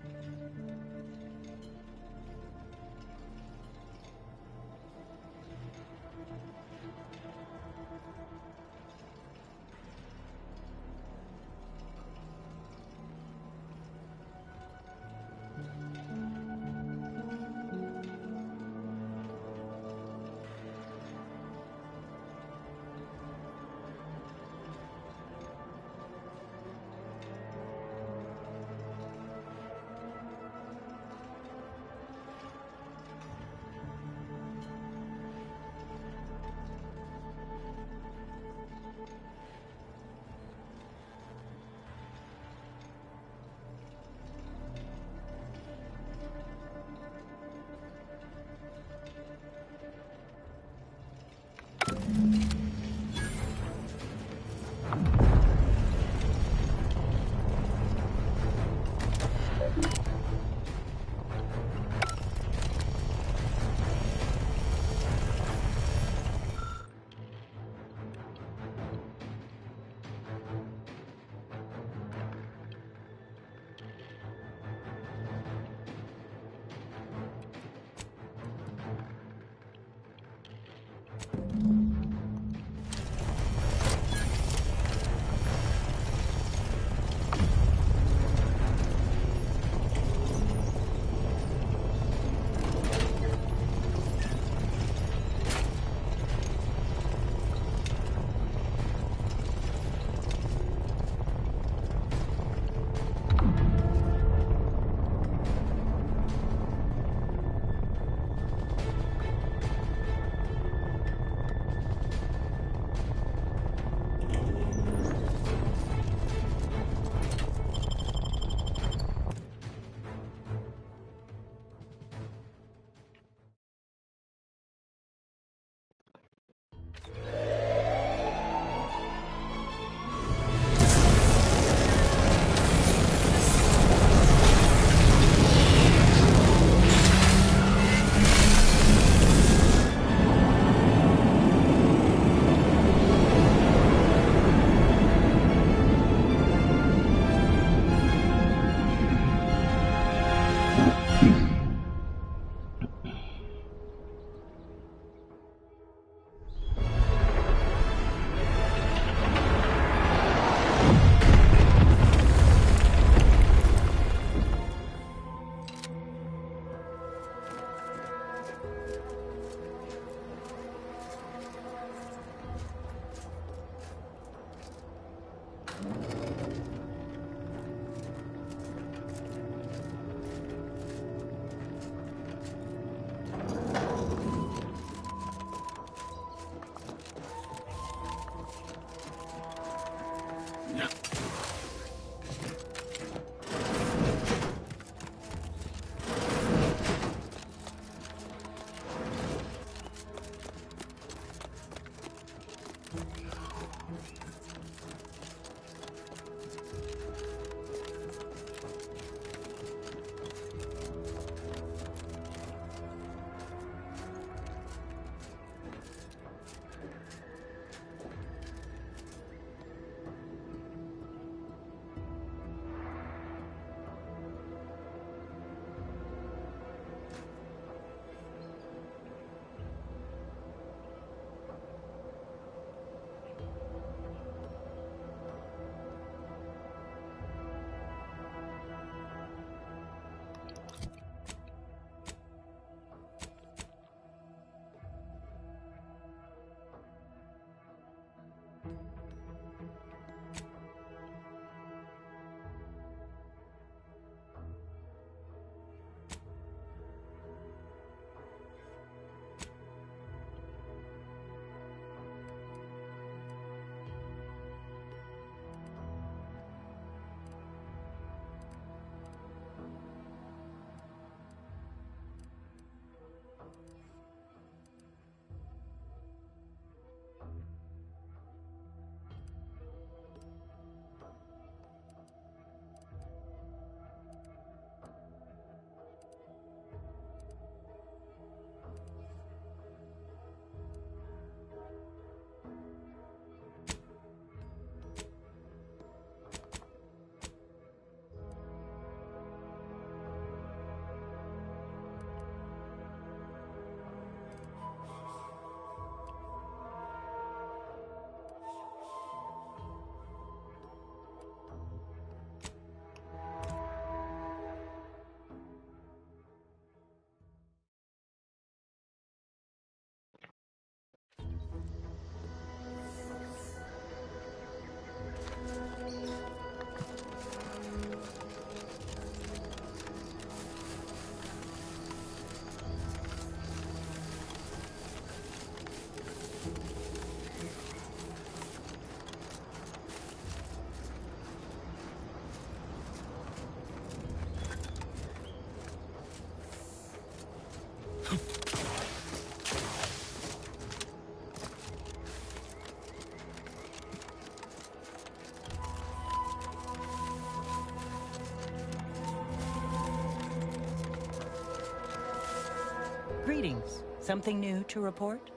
Greetings. Something new to report?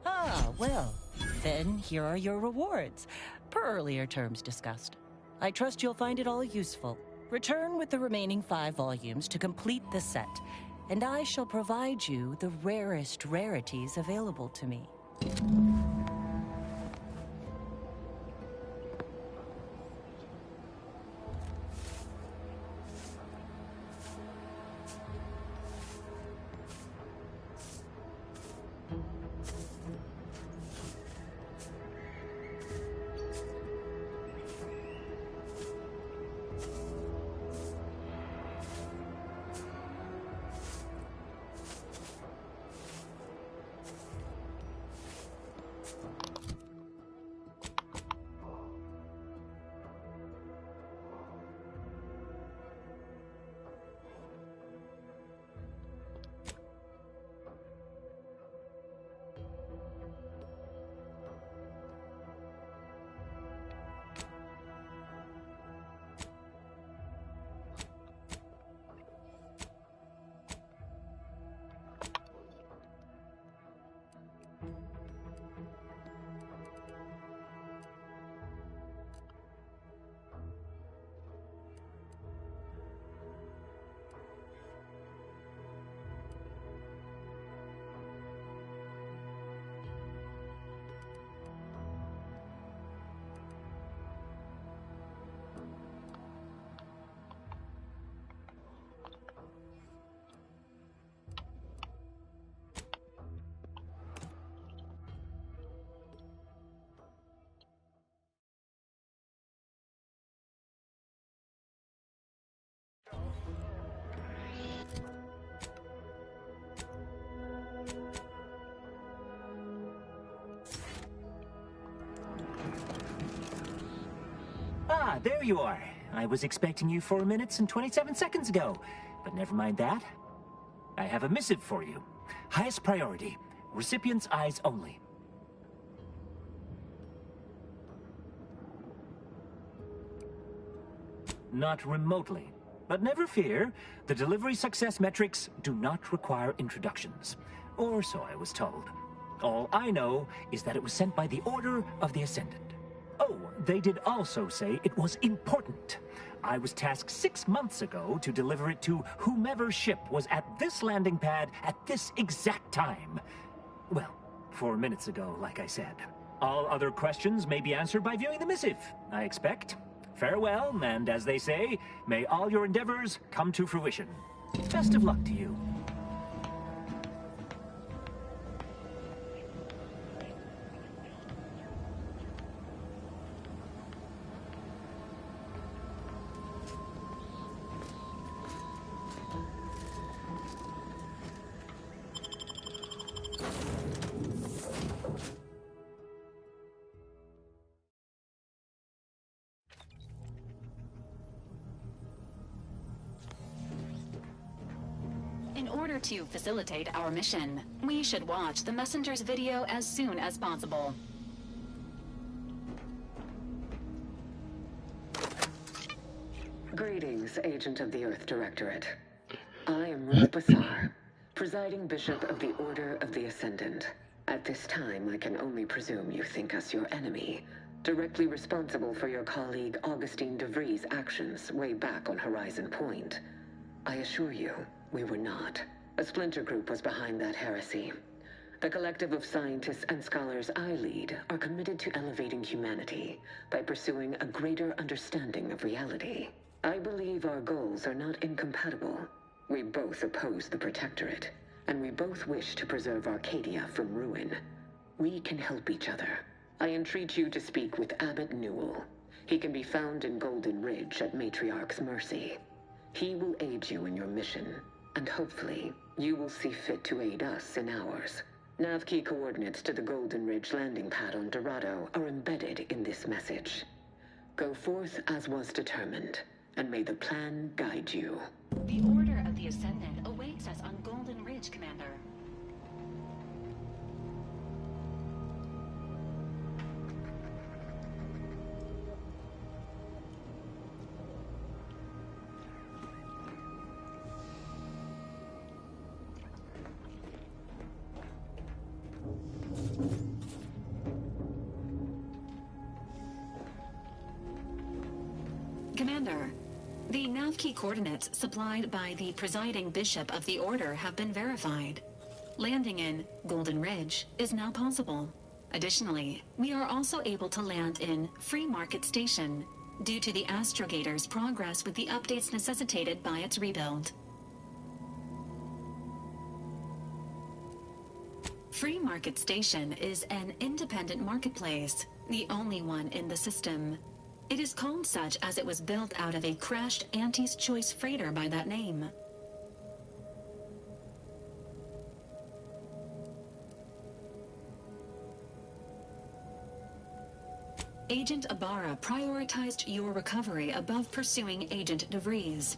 Ah, well, then here are your rewards, per earlier terms discussed. I trust you'll find it all useful. Return with the remaining 5 volumes to complete the set, and I shall provide you the rarest rarities available to me. Ah, there you are. I was expecting you 4 minutes and 27 seconds ago, but never mind that. I have a missive for you. Highest priority. Recipient's eyes only. Not remotely. But never fear, the delivery success metrics do not require introductions. Or so I was told. All I know is that it was sent by the Order of the Ascendant. Oh, they did also say it was important. I was tasked 6 months ago to deliver it to whomever ship was at this landing pad at this exact time. Well, 4 minutes ago, like I said. All other questions may be answered by viewing the missive, I expect. Farewell, and as they say, may all your endeavors come to fruition. Best of luck to you. In order to facilitate our mission, we should watch the messenger's video as soon as possible. Greetings, Agent of the Earth Directorate. I am Ruth Bassar, presiding Bishop of the Order of the Ascendant. At this time, I can only presume you think us your enemy, directly responsible for your colleague Augustine DeVries' actions way back on Horizon Point. I assure you, we were not. A splinter group was behind that heresy. The collective of scientists and scholars I lead are committed to elevating humanity by pursuing a greater understanding of reality. I believe our goals are not incompatible. We both oppose the Protectorate, and we both wish to preserve Arcadia from ruin. We can help each other. I entreat you to speak with Abbot Newell. He can be found in Golden Ridge at Matriarch's Mercy. He will aid you in your mission, and hopefully, you will see fit to aid us in ours. Nav key coordinates to the Golden Ridge landing pad on Dorado are embedded in this message. Go forth as was determined, and may the plan guide you. The Order of the Ascendant awaits us on Golden Ridge, Commander. Commander, the nav key coordinates supplied by the presiding bishop of the Order have been verified. Landing in Golden Ridge is now possible. Additionally, we are also able to land in Free Market Station due to the Astrogator's progress with the updates necessitated by its rebuild. Free Market Station is an independent marketplace, the only one in the system. It is called such as it was built out of a crashed Auntie's Choice freighter by that name. Agent Ibarra prioritized your recovery above pursuing Agent DeVries.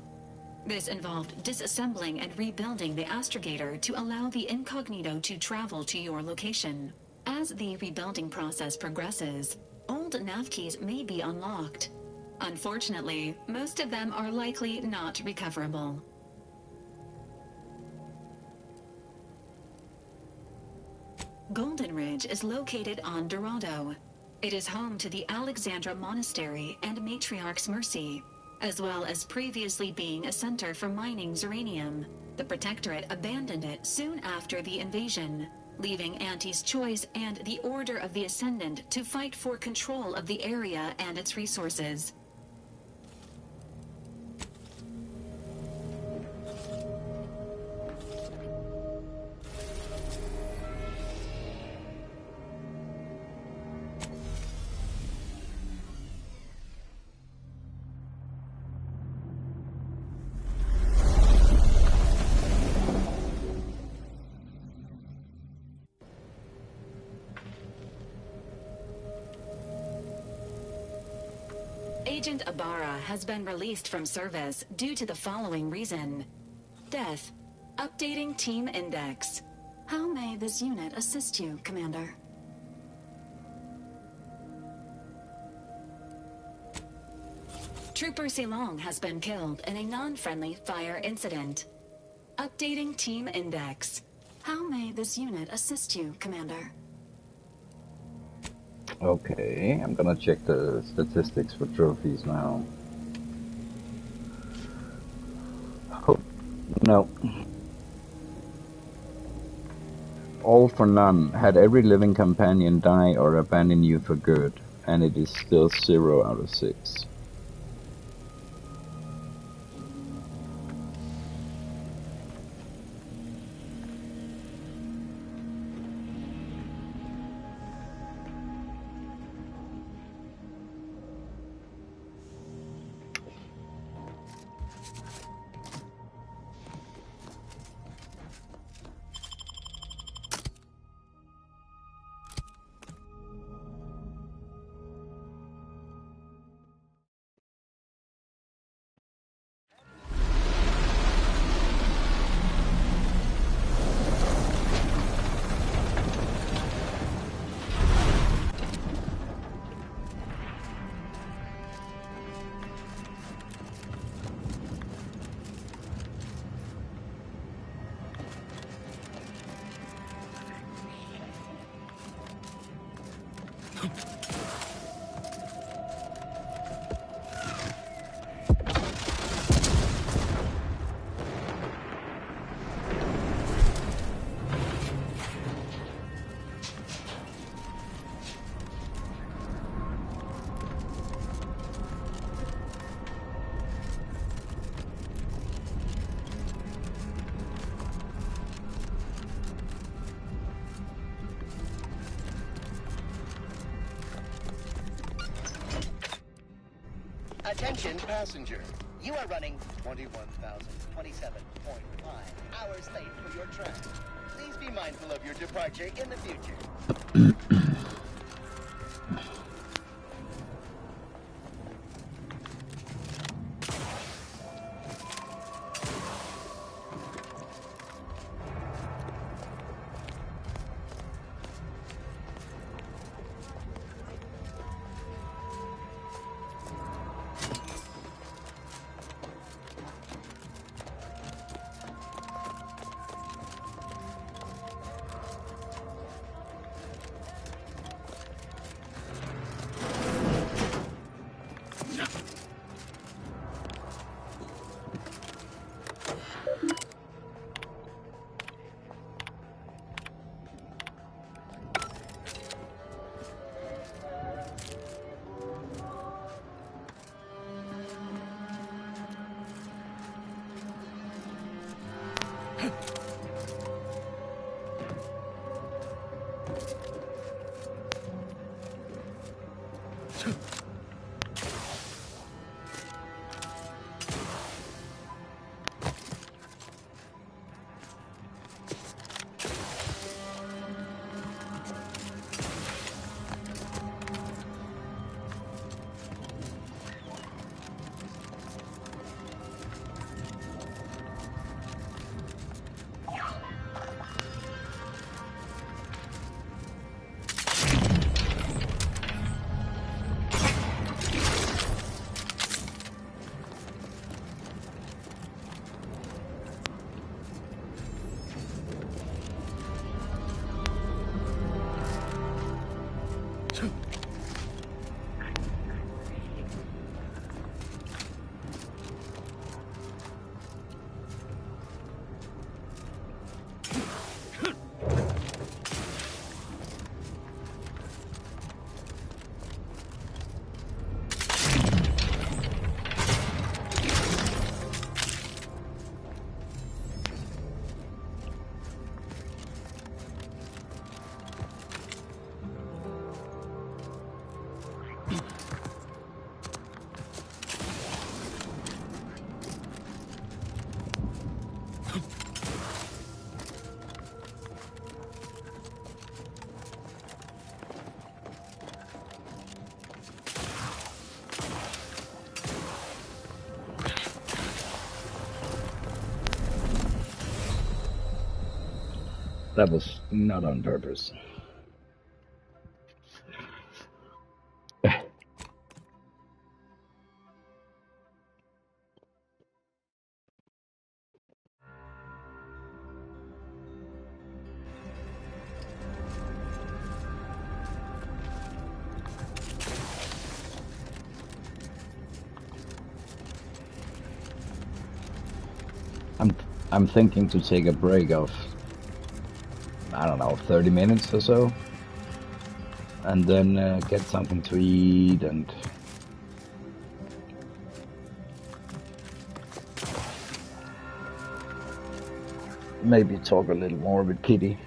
This involved disassembling and rebuilding the Astrogator to allow the Incognito to travel to your location. As the rebuilding process progresses, old nav keys may be unlocked. Unfortunately, most of them are likely not recoverable. Golden Ridge is located on Dorado. It is home to the Alexandra Monastery and Matriarch's Mercy, as well as previously being a center for mining Zeranium. The Protectorate abandoned it soon after the invasion, leaving Auntie's Choice and the Order of the Ascendant to fight for control of the area and its resources. Agent Ibarra has been released from service due to the following reason: death. Updating Team Index. How may this unit assist you, Commander? Trooper Silong has been killed in a non-friendly fire incident. Updating Team Index. How may this unit assist you, Commander? Okay, I'm gonna check the statistics for trophies now. Oh, no. All for none. Had every living companion die or abandon you for good, and it is still 0 out of 6. Attention passenger, you are running 21,027.5 hours late for your train. Please be mindful of your departure in the future. That was not on purpose. I'm thinking to take a break of, I don't know, 30 minutes or so, and then get something to eat and maybe talk a little more with Kitty.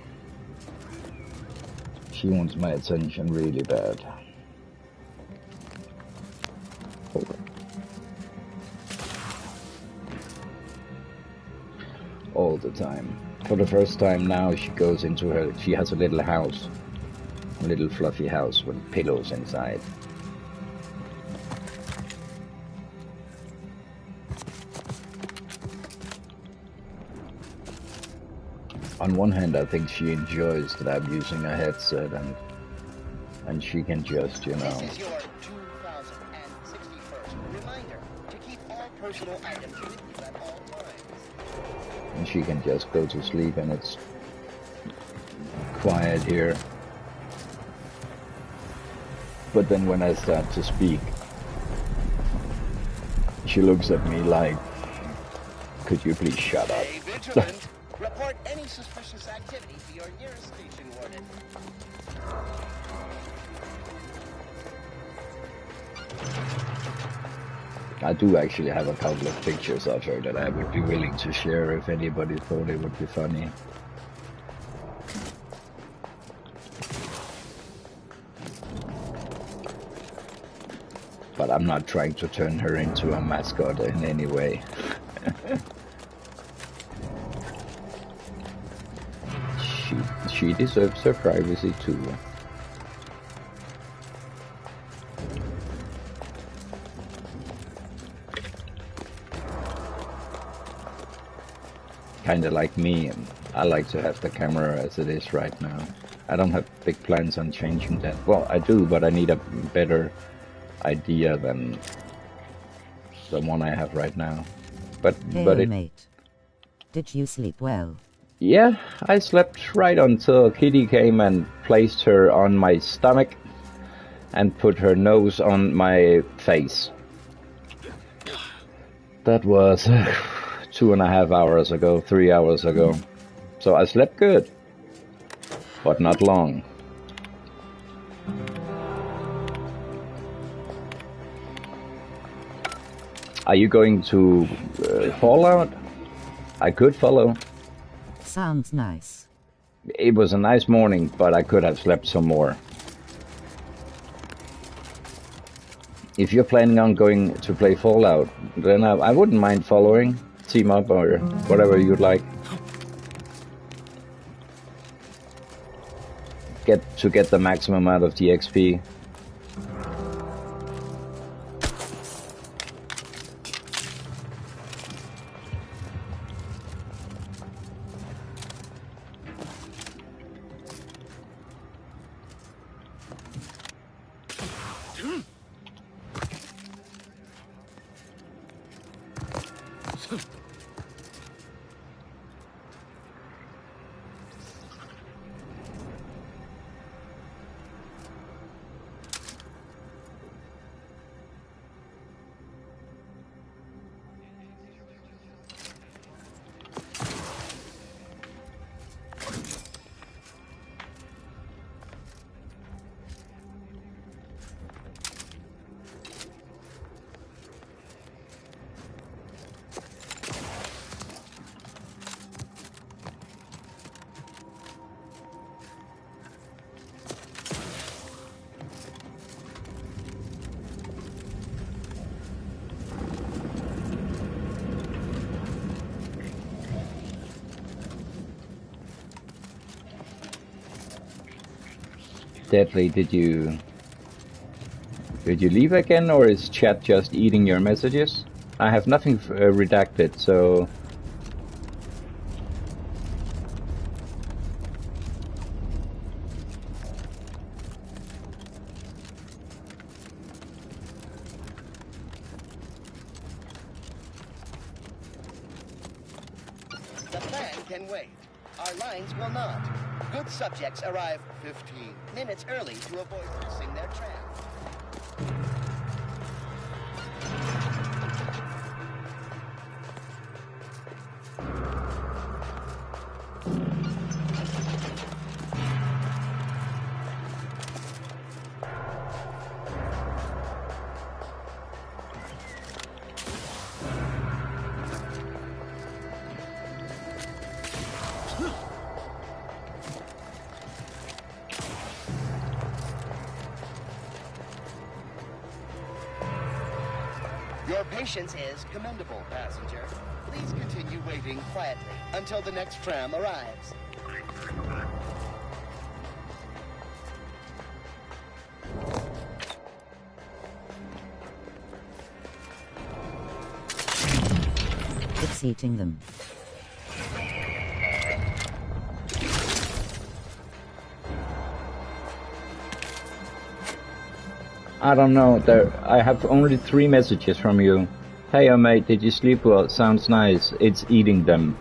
She wants my attention really bad. All the time. For the first time now, she goes into her, she has a little house, a little fluffy house with pillows inside. On one hand, I think she enjoys that I'm using a headset and she can just, you know. This is your 2061st reminder to keep all personal items with you at all times. And she can just go to sleep and it's quiet here. But then when I start to speak, she looks at me like, could you please shut up? Stay vigilant. Report any suspicious activity to your nearest station warden. I do actually have a couple of pictures of her that I would be willing to share if anybody thought it would be funny. But I'm not trying to turn her into a mascot in any way. She deserves her privacy too. Kinda like me, and I like to have the camera as it is right now. I don't have big plans on changing that. Well, I do, but I need a better idea than the one I have right now. But mate, did you sleep well? Yeah, I slept right until Kitty came and placed her on my stomach and put her nose on my face. That was 2.5 hours ago, 3 hours ago. So I slept good, but not long. Are you going to Fallout? I could follow. Sounds nice. It was a nice morning, but I could have slept some more. If you're planning on going to play Fallout, then I wouldn't mind following, team up, or whatever you'd like. Get the maximum out of the XP. Deadly, did you leave again, or is chat just eating your messages? I have nothing redacted, so The plan can wait. Our lines will not. Good subjects arrive 15 minutes early to avoid missing their tram. Your patience is commendable, passenger. Please continue waiting quietly until the next tram arrives. It's eating them. I don't know. I have only 3 messages from you. Hey, mate, did you sleep well? Sounds nice. It's eating them.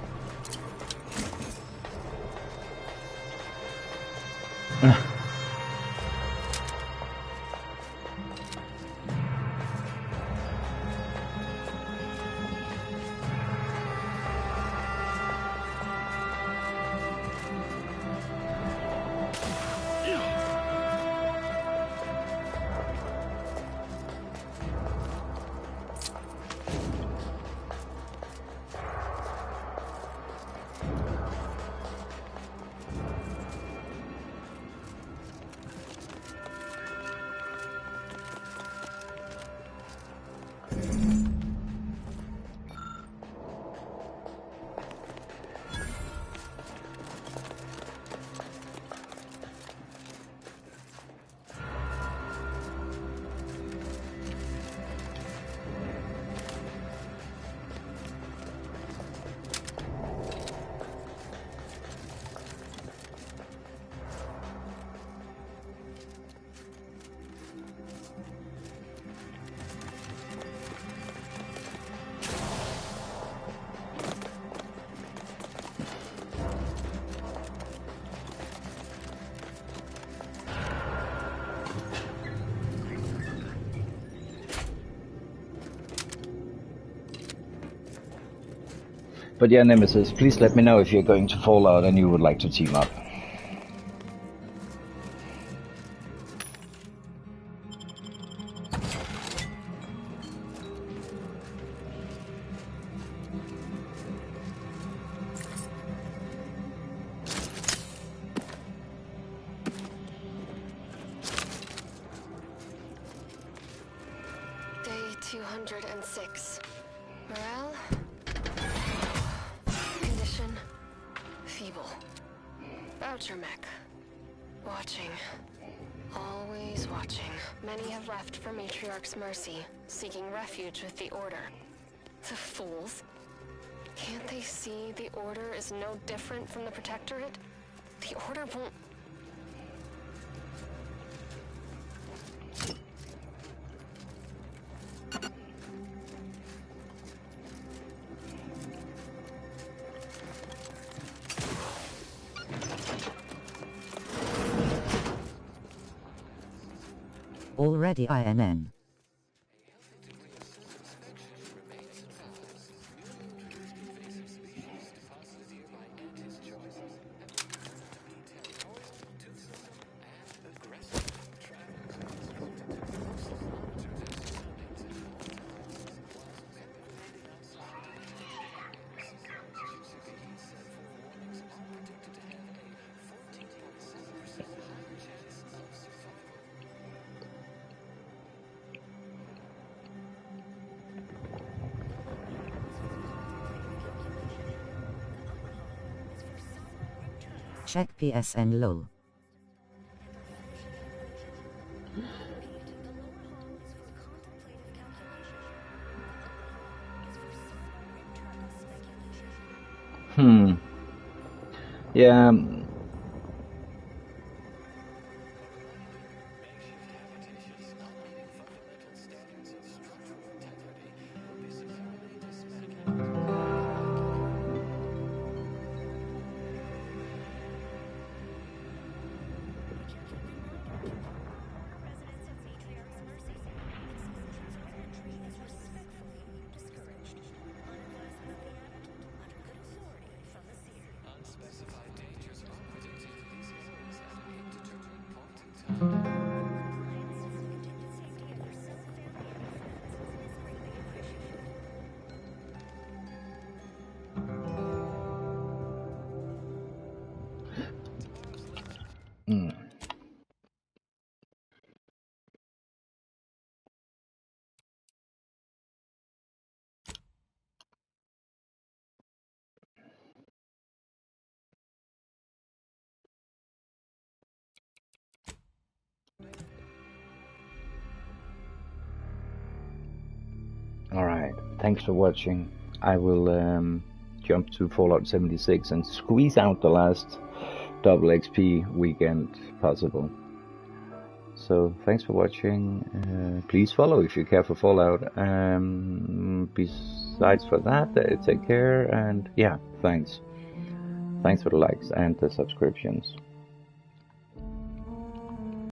But yeah, Nemesis, please let me know if you're going to Fallout and you would like to team up. Day 206. Morale? Condition? Feeble. Voucher mech. Watching. Always watching. Many have left for Matriarch's mercy, seeking refuge with the Order. The fools. Can't they see the Order is no different from the Protectorate? The Order won't... Already INN. Check PSN lol. Yeah. Alright, thanks for watching. I will jump to Fallout 76 and squeeze out the last double XP weekend possible. So thanks for watching. Please follow if you care for Fallout. Besides for that, take care, and yeah, thanks. Thanks for the likes and the subscriptions.